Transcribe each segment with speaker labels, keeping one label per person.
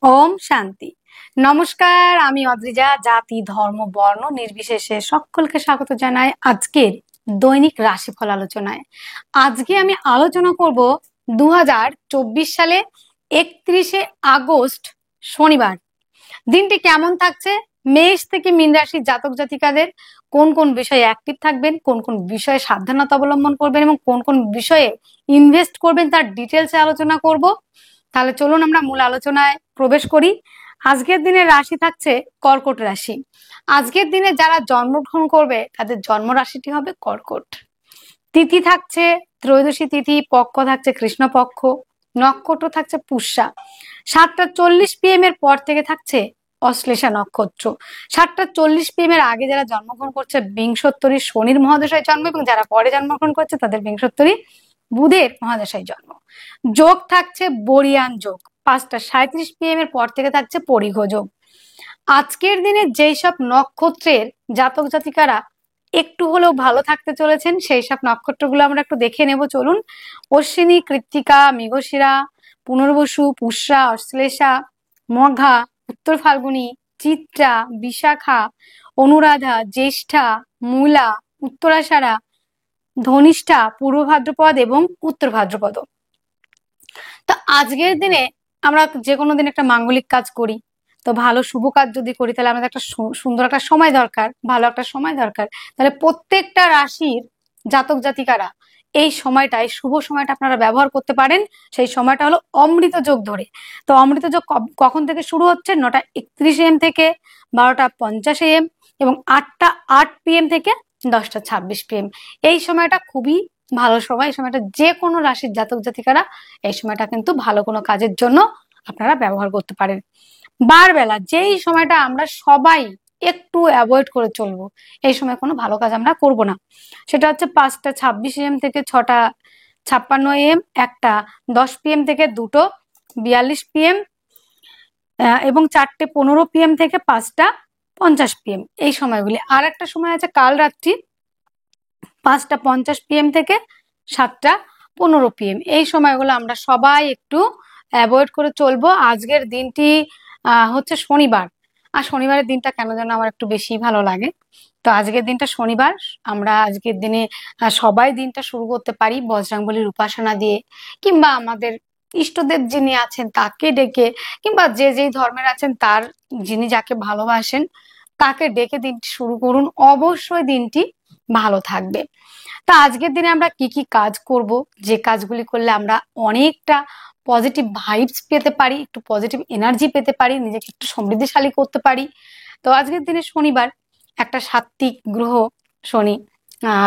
Speaker 1: ওম শান্তি। নমস্কার, আমি অদ্রিজা। জাতি, ধর্ম, বর্ণ নির্বিশেষে সকলকে স্বাগত জানাই আজকের দৈনিক রাশিফল আলোচনায়। আজকে আমি আলোচনা করব 2024 সালে 31শে আগস্ট শনিবার দিনটি কেমন থাকছে। মেষ থেকে মীন রাশির জাতক জাতিকাদের কোন কোন বিষয়ে অ্যাক্টিভ থাকবেন, কোন কোন বিষয়ে সাবধানতা অবলম্বন করবেন এবং কোন কোন বিষয়ে ইনভেস্ট করবেন তার ডিটেলসে আলোচনা করব। তাহলে চলুন আমরা মূল আলোচনায় প্রবেশ করি। আজকের দিনে রাশি থাকছে কর্কট রাশি। আজকের দিনে যারা জন্মগ্রহণ করবে তাদের জন্ম রাশিটি হবে কর্কট। তিথি থাকছে ত্রয়োদশী তিথি, পক্ষ থাকছে কৃষ্ণপক্ষ, নক্ষত্র থাকছে পুষ্যা। 7টা 40 PM এর পর থেকে থাকছে অশ্লেষা নক্ষত্র। 7টা 40 PM এর আগে যারা জন্মগ্রহণ করছে বিংশোত্তরী শনির মহাদশায় জন্ম, এবং যারা পরে জন্মগ্রহণ করছে তাদের বিংশোত্তরী বুধের মহাদশায় জন্ম। যোগ থাকছে বরিয়ান যোগ। 5টা 37 PM এর পর থেকে থাকছে পরিঘ যোগ। আজকের দিনে যেই সব নক্ষত্রের জাতক জাতিকারা একটু হলেও ভালো থাকতে চলেছেন সেই সব নক্ষত্রগুলো আমরা একটু দেখে নেব, চলুন। অশ্বিনী, কৃত্তিকা, মৃগশিরা, পুনর্বসু, পুষ্যা, অশ্লেষা, মঘা, উত্তর ফাল্গুনী, চিত্রা, বিশাখা, অনুরাধা, জ্যেষ্ঠা, মূলা, উত্তরাষাঢ়া, ধনিষ্ঠা, পূর্ব ভাদ্রপদ এবং উত্তর ভাদ্রপদ। তো আজকের দিনে আমরা যে কোনো দিন একটা মাঙ্গলিক কাজ করি, তো ভালো শুভ কাজ যদি করি তাহলে আমাদের একটা সুন্দর একটা সময় দরকার, ভালো একটা সময় দরকার। তাহলে প্রত্যেকটা রাশির জাতক জাতিকারা এই সময়টায়, শুভ সময়টা আপনারা ব্যবহার করতে পারেন। সেই সময়টা হলো অমৃত যোগ ধরে। তো অমৃত যোগ কখন থেকে শুরু হচ্ছে? 9টা 31 AM থেকে 12টা 50 AM এবং 8টা 8 PM থেকে 10টা 26 PM। এই সময়টা খুবই ভালো সময়। এই সময়টা যে কোনো রাশির জাতক জাতিকারা এই সময়টা কিন্তু ভালো কোনো কাজের জন্য আপনারা ব্যবহার করতে পারেন। বারবেলা যেই সময়টা আমরা সবাই একটু অ্যাভয়েড করে চলবো, এই সময় কোনো ভালো কাজ আমরা করব না। সেটা হচ্ছে 5টা 26 AM থেকে 6টা 56 AM, 1টা 10 PM থেকে 2টো 42 PM এবং 4টে 15 PM থেকে 5টা 50 PM। এই সময়গুলি। আর একটা সময় আছে কাল রাত্রি 5টা 50 PM থেকে 7টা 15 PM। এই সময়গুলো আমরা সবাই একটু অ্যাভয়েড করে চলবো। আজকের দিনটি হচ্ছে শনিবার, আর শনিবারের দিনটা কেন যেন আমার একটু বেশি ভালো লাগে। তো আজকের দিনটা শনিবার, আমরা আজকের দিনে সবাই দিনটা শুরু করতে পারি বজরংবলীর উপাসনা দিয়ে, কিংবা আমাদের ইষ্টদেব যিনি আছেন তাকে ডেকে, কিংবা যে যেই ধর্মের আছেন তার, যিনি যাকে ভালোবাসেন তাকে ডেকে দিনটি শুরু করুন। অবশ্যই দিনটি ভালো থাকবে। তা আজকের দিনে আমরা কি কি কাজ করব, যে কাজগুলি করলে আমরা অনেকটা পজিটিভ ভাইবস পেতে পারি, একটু পজিটিভ এনার্জি পেতে পারি, নিজেকে একটু সমৃদ্ধিশালী করতে পারি। তো আজকের দিনে শনিবার, একটা সাত্ত্বিক গ্রহ শনি,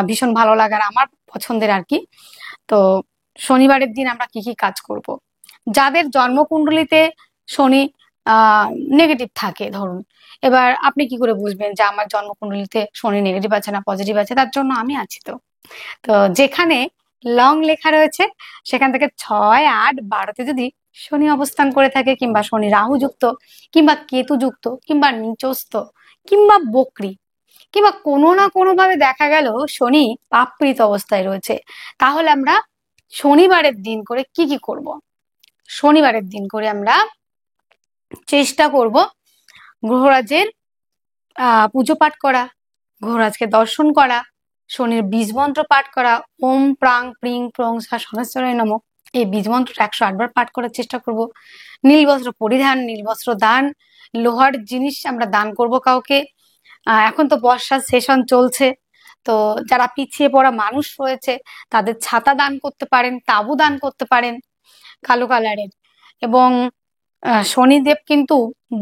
Speaker 1: ভীষণ ভালো লাগার, আমার পছন্দের আর কি। তো শনিবারের দিন আমরা কি কি কাজ করব? যাদের জন্মকুণ্ডলিতে শনি নেগেটিভ থাকে, ধরুন, এবার আপনি কি করে বুঝবেন যে আমার জন্মকুণ্ডলিতে শনি নেগেটিভ আছে না পজিটিভ আছে? তার জন্য আমি আছি তো। তো যেখানে লং লেখা রয়েছে সেখান থেকে 6, 8, 12তে যদি শনি অবস্থান করে থাকে, কিংবা শনি রাহু যুক্ত, কিংবা কেতু যুক্ত, কিংবা নিচস্থ, কিংবা বক্রী, কিংবা কোনো না কোনো ভাবে দেখা গেল শনি পাপড়িত অবস্থায় রয়েছে, তাহলে আমরা শনিবারের দিন করে কি কি করব? শনিবারের দিন করে আমরা চেষ্টা করব গ্রহরাজের পুজো পাঠ করা, গ্রহরাজকে দর্শন করা, শনির বীজ মন্ত্র পাঠ করা, ওম প্রাং প্রিং প্রং সা শনৈশ্বরায় নমঃ, এই বীজ মন্ত্রটা 108 বার পাঠ করার চেষ্টা করব। নীল বস্ত্র পরিধান, নীল বস্ত্র দান, লোহার জিনিস আমরা দান করব কাউকে। এখন তো বর্ষার সেশন চলছে, তো যারা পিছিয়ে পড়া মানুষ রয়েছে তাদের ছাতা দান করতে পারেন, তাঁবু দান করতে পারেন কালো কালারের। এবং শনিদেব কিন্তু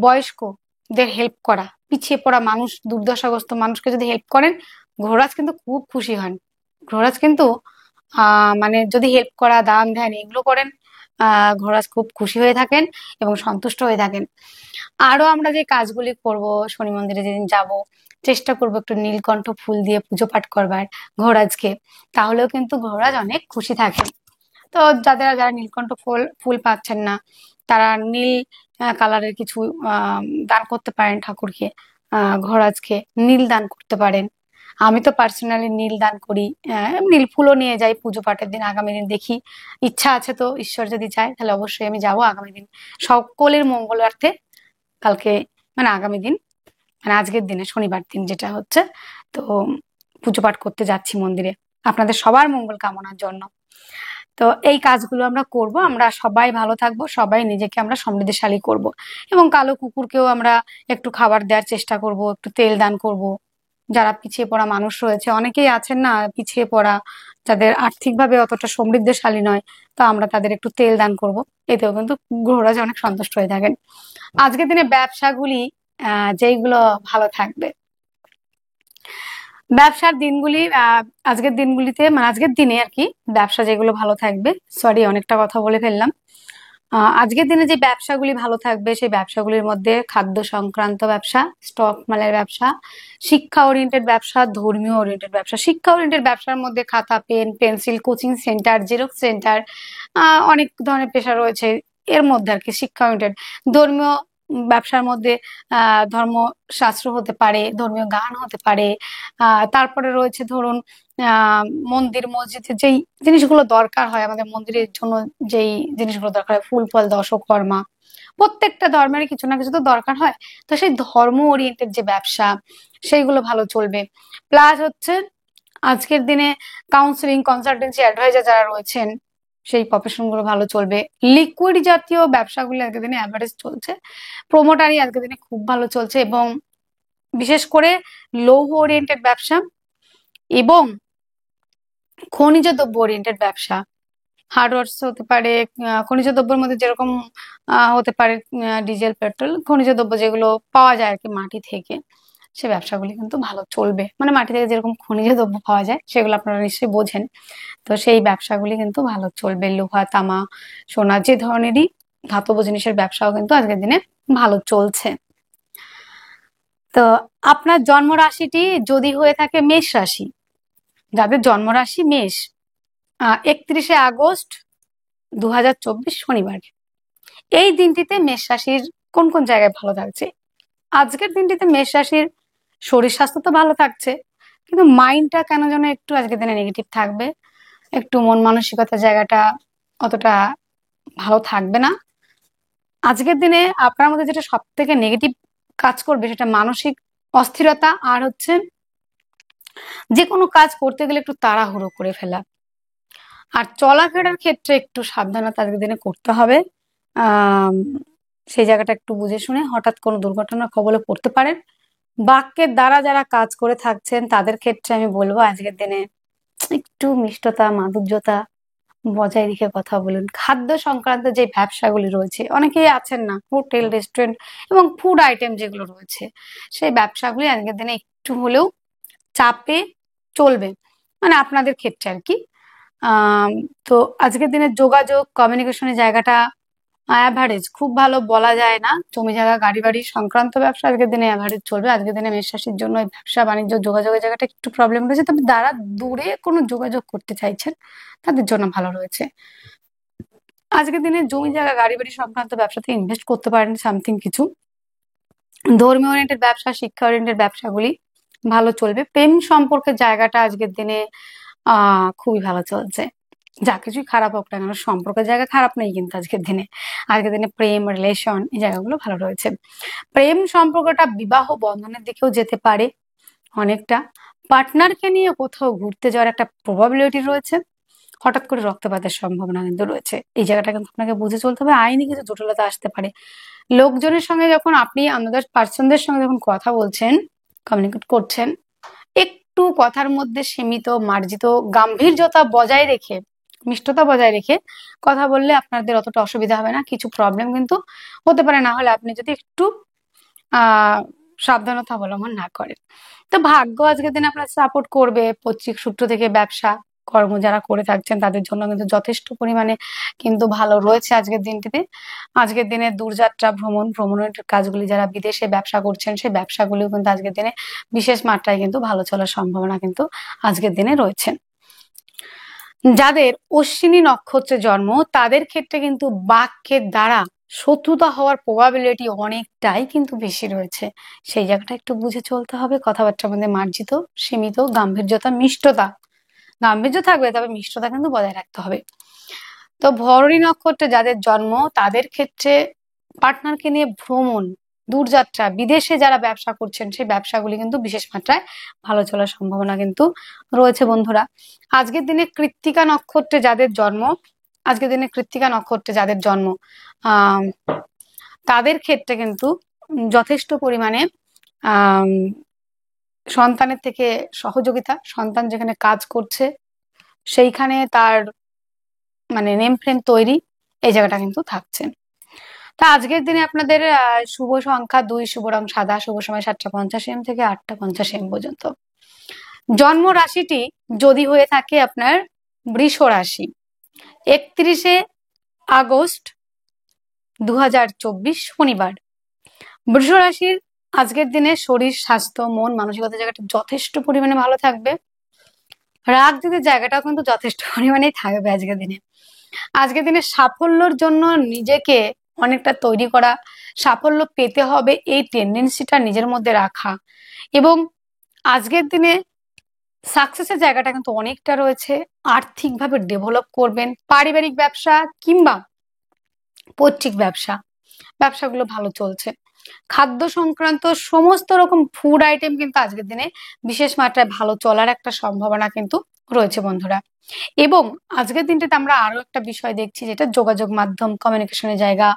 Speaker 1: বয়স্কদের হেল্প করা, পিছিয়ে পড়া মানুষ, দুর্দশাগ্রস্ত মানুষকে যদি হেল্প করেন, গ্রহরাজ কিন্তু খুব খুশি হন। গ্রহরাজ কিন্তু মানে যদি হেল্প করা, দান ধ্যান এগুলো করেন, গ্রহরাজ খুব খুশি হয়ে থাকেন এবং সন্তুষ্ট হয়ে থাকেন। আরো আমরা যে কাজগুলি করব, শনি মন্দিরে যেদিন যাব, চেষ্টা করব একটু নীলকণ্ঠ ফুল দিয়ে পুজো পাঠ করবার গ্রহরাজকে, তাহলেও কিন্তু গ্রহরাজ অনেক খুশি থাকেন। তো যারা নীলকণ্ঠ ফুল ফুল পাচ্ছেন না, তারা নীল কালারের কিছু দান করতে পারেন ঠাকুরকে, ঘোড়াজকে নীল দান করতে পারেন। আমি তো পার্সোনালি নীল দান করি, নীল ফুলও নিয়ে যাই পুজো পাঠের দিন। আগামী দিন দেখি, ইচ্ছা আছে তো, ঈশ্বর যদি চায় তাহলে অবশ্যই আমি যাব আগামী দিন সকলের মঙ্গলার্থে। কালকে মানে আগামী দিন, মানে আজকের দিনে শনিবার দিন যেটা হচ্ছে, তো পুজো পাঠ করতে যাচ্ছি মন্দিরে আপনাদের সবার মঙ্গল কামনার জন্য। তো এই কাজগুলো আমরা করব, আমরা সবাই ভালো থাকবো, সবাই নিজেকে আমরা সমৃদ্ধশালী করব, এবং কালো কুকুরকেও আমরা একটু খাবার দেওয়ার চেষ্টা করব, একটু তেল দান করব। যারা পিছিয়ে পড়া মানুষ রয়েছে, অনেকেই আছেন না পিছিয়ে পড়া, যাদের আর্থিকভাবে অতটা সমৃদ্ধশালী নয়, তো আমরা তাদের একটু তেল দান করব। এতেও কিন্তু গ্রহরাজ অনেক সন্তুষ্ট হয়ে থাকেন। আজকের দিনে ব্যবসাগুলি যেইগুলো ভালো থাকবে, ব্যবসার দিনগুলি আজকের দিনগুলিতে, মানে আজকের দিনে আর কি, ব্যবসা যেগুলো ভালো থাকবে, সরি অনেকটা কথা বলে ফেললাম। আজকের দিনে যে ব্যবসাগুলি ভালো থাকবে, সেই ব্যবসাগুলির মধ্যে খাদ্য সংক্রান্ত ব্যবসা, স্টক মালের ব্যবসা, শিক্ষা ওরিয়েন্টেড ব্যবসা, ধর্মীয় ওরিয়েন্টেড ব্যবসা। শিক্ষা ওরিয়েন্টেড ব্যবসার মধ্যে খাতা, pen, pencil, coaching centre, Xerox centre, অনেক ধরনের পেশা রয়েছে এর মধ্যে আর কি শিক্ষা ওরিয়েন্টেড। ধর্মীয় ব্যবসার মধ্যে ধর্মশাস্ত্র হতে পারে, ধর্মীয় গান হতে পারে, তারপরে রয়েছে ধরুন মন্দির মসজিদে যেই জিনিসগুলো দরকার হয় আমাদের মন্দিরের জন্য, যেই জিনিসগুলো দরকার হয়, ফুল ফল দশকর্মা, প্রত্যেকটা ধর্মেরই কিছু না কিছু তো দরকার হয়। তো সেই ধর্ম ওরিয়েন্টেড যে ব্যবসা, সেইগুলো ভালো চলবে। প্লাস হচ্ছে আজকের দিনে কাউন্সিলিং, কনসালটেন্সি, অ্যাডভাইজার যারা রয়েছেন, সেই প্রফেশন গুলো ভালো চলবে। লিকুইড জাতীয় ব্যবসাগুলো আজকের দিনে অ্যাভারেজ চলছে। প্রোমোটারি আজকের দিনে খুব ভালো চলছে, এবং বিশেষ করে লৌহ ওরিয়েন্টেড ব্যবসা এবং খনিজ দ্রব্য ওরিয়েন্টেড ব্যবসা, হার্ডওয়ার্স হতে পারে, খনিজ দ্রব্যের মধ্যে যেরকম হতে পারে ডিজেল, পেট্রোল, খনিজ দ্রব্য যেগুলো পাওয়া যায় আর কি মাটি থেকে, সে ব্যবসাগুলি কিন্তু ভালো চলবে। মানে মাটি থেকে যেরকম খনিজ দ্রব্য পাওয়া যায় সেগুলো আপনারা নিশ্চয়ই বোঝেন, তো সেই ব্যবসাগুলি কিন্তু ভালো চলবে। লোহা, তামা, সোনা, যে ধরনেরই ধাতব জিনিসের ব্যবসাও কিন্তু আজকের দিনে ভালো চলছে। তো আপনার জন্ম রাশিটি যদি হয়ে থাকে মেষ রাশি, যাদের জন্ম রাশি মেষ, 31শে আগস্ট 2024 শনিবার, এই দিনটিতে মেষ রাশির কোন কোন জায়গায় ভালো থাকছে? আজকের দিনটিতে মেষ রাশির শরীর স্বাস্থ্য তো ভালো থাকছে, কিন্তু মাইন্ডটা কেন যেন একটু আজকের দিনে নেগেটিভ থাকবে, একটু মন মানসিকতার জায়গাটা অতটা ভালো থাকবে না। আজকের দিনে আপনার মধ্যে যেটা সব থেকে নেগেটিভ কাজ করবে সেটা মানসিক অস্থিরতা, আর হচ্ছে যে কোনো কাজ করতে গেলে একটু তাড়াহুড়ো করে ফেলা। আর চলাফেরার ক্ষেত্রে একটু সাবধানতা আজকের দিনে করতে হবে। আহ সেই জায়গাটা একটু বুঝে শুনে, হঠাৎ কোনো দুর্ঘটনার কবলে পড়তে পারেন। বাক্যের দ্বারা যারা কাজ করে থাকছেন তাদের ক্ষেত্রে আমি বলবো আজকের দিনে একটু মিষ্টতা, মাধুর্যতা বজায় রেখে কথা বলুন। খাদ্য সংক্রান্ত যে ব্যবসাগুলি রয়েছে, অনেকেই আছেন না হোটেল, রেস্টুরেন্ট এবং ফুড আইটেম যেগুলো রয়েছে, সেই ব্যবসাগুলি আজকের দিনে একটু হলেও চাপে চলবে, মানে আপনাদের ক্ষেত্রে আর কি। আহ তো আজকের দিনে যোগাযোগ, কমিউনিকেশনের জায়গাটা অ্যাভারেজ, খুব ভালো বলা যায় না। জমি জায়গা, গাড়ি বাড়ি সংক্রান্ত ব্যবসা আজকের দিনে অ্যাভারেজ চলবে। আজকের দিনে মেষ রাশির জন্য এই ব্যবসা বাণিজ্য যোগাযোগের জায়গাটা একটু প্রবলেম রয়েছে, তবে যারা দূরে কোনো যোগাযোগ করতে চাইছেন তাদের জন্য ভালো রয়েছে। আজকের দিনে জমি জায়গা, গাড়ি বাড়ি সংক্রান্ত ব্যবসাতে ইনভেস্ট করতে পারেন সামথিং কিছু। ধর্মীয় ওরিয়েন্টেড ব্যবসা, শিক্ষা ওরিয়েন্টেড ব্যবসাগুলি ভালো চলবে। প্রেম সম্পর্কের জায়গাটা আজকের দিনে খুবই ভালো চলছে। যা কিছুই খারাপ হোক না কেন, সম্পর্কের জায়গা খারাপ নেই কিন্তু আজকের দিনে প্রেম, রিলেশন, এই জায়গাগুলো ভালো রয়েছে। প্রেম সম্পর্কটা বিবাহ বন্ধনের দিকেও যেতে পারে অনেকটা। পার্টনারকে নিয়ে কোথাও ঘুরতে যাওয়ার একটা প্রবাবিলিটি রয়েছে। হঠাৎ করে রক্তপাতের সম্ভাবনা কিন্তু রয়েছে, এই জায়গাটা কিন্তু আপনাকে বুঝে চলতে হবে। আইনি কিছু জটিলতা আসতে পারে। লোকজনের সঙ্গে যখন আপনি আন্দাজ পার্সনদের সঙ্গে যখন কথা বলছেন, কমিউনিকেট করছেন, একটু কথার মধ্যে সীমিত, মার্জিত গাম্ভীর্যতা বজায় রেখে, মিষ্টতা বজায় রেখে কথা বললে আপনাদের অতটা অসুবিধা হবে না। কিছু প্রবলেম কিন্তু হতে পারে না হলে আপনি যদি একটু সাবধানতা অবলম্বন না করেন। তো ভাগ্য আজকের দিনে আপনার সাপোর্ট করবে। পৈতৃক সূত্র থেকে ব্যবসা কর্ম যারা করে থাকছেন তাদের জন্য কিন্তু যথেষ্ট পরিমাণে কিন্তু ভালো রয়েছে আজকের দিনটিতে। আজকের দিনে দূরযাত্রা, ভ্রমণের কাজগুলি, যারা বিদেশে ব্যবসা করছেন সেই ব্যবসাগুলিও কিন্তু আজকের দিনে বিশেষ মাত্রায় কিন্তু ভালো চলার সম্ভাবনা কিন্তু আজকের দিনে রয়েছে। যাদের অশ্বিনী নক্ষত্রে জন্ম তাদের ক্ষেত্রে কিন্তু বাক্যের দ্বারা শত্রুতা হওয়ার প্রবাবিলিটি অনেকটাই কিন্তু বেশি রয়েছে। সেই জায়গাটা একটু বুঝে চলতে হবে। কথাবার্তার মধ্যে মার্জিত, সীমিত, গাম্ভীর্যতা, মিষ্টতা, গাম্ভীর্য থাকবে তবে মিষ্টতা কিন্তু বজায় রাখতে হবে। তো ভরণী নক্ষত্রে যাদের জন্ম তাদের ক্ষেত্রে পার্টনারকে নিয়ে ভ্রমণ, দূরযাত্রা, বিদেশে যারা ব্যবসা করছেন সেই ব্যবসাগুলি কিন্তু বিশেষ মাত্রায় ভালো চলার সম্ভাবনা কিন্তু রয়েছে বন্ধুরা। আজকের দিনে কৃত্তিকা নক্ষত্রে যাদের জন্ম, আজকের দিনে কৃত্তিকা নক্ষত্রে যাদের জন্ম আহ তাদের ক্ষেত্রে কিন্তু যথেষ্ট পরিমাণে আহ সন্তানের থেকে সহযোগিতা, সন্তান যেখানে কাজ করছে সেইখানে তার মানে নেম ফ্রেম তৈরি, এই জায়গাটা কিন্তু থাকছে। তা আজকের দিনে আপনাদের শুভ সংখ্যা 2, শুভ রং সাদা, শুভ সময় 7:50 AM থেকে 8:50 AM পর্যন্ত। জন্ম রাশিটি যদি হয়ে থাকে আপনার বৃষ রাশি, 31শে আগস্ট 2024 শনিবার। বৃষ রাশির আজকের দিনে শরীর, স্বাস্থ্য, মন, মানসিকতা জায়গাটা যথেষ্ট পরিমাণে ভালো থাকবে। রাজনীতির জায়গাটাও কিন্তু যথেষ্ট পরিমাণেই থাকবে আজকের দিনে। আজকের দিনে সাফল্যের জন্য নিজেকে অনেকটা তৈরি করা, সাফল্য পেতে হবে এই টেন্ডেন্সিটা নিজের মধ্যে রাখা, এবং আজকের দিনে সাকসেসের জায়গাটা কিন্তু অনেকটা রয়েছে। আর্থিকভাবে ডেভেলপ করবেন, পারিবারিক ব্যবসা কিংবা পৈতৃক ব্যবসা, ব্যবসাগুলো ভালো চলছে। খাদ্য সংক্রান্ত সমস্ত রকম ফুড আইটেম কিন্তু আজকের দিনে বিশেষ মাত্রায় ভালো চলার একটা সম্ভাবনা কিন্তু রয়েছে বন্ধুরা। এবং আজকের দিনটাতে আমরা আরো একটা বিষয় দেখছি, যেটা যোগাযোগ মাধ্যম, কমিউনিকেশনের জায়গা,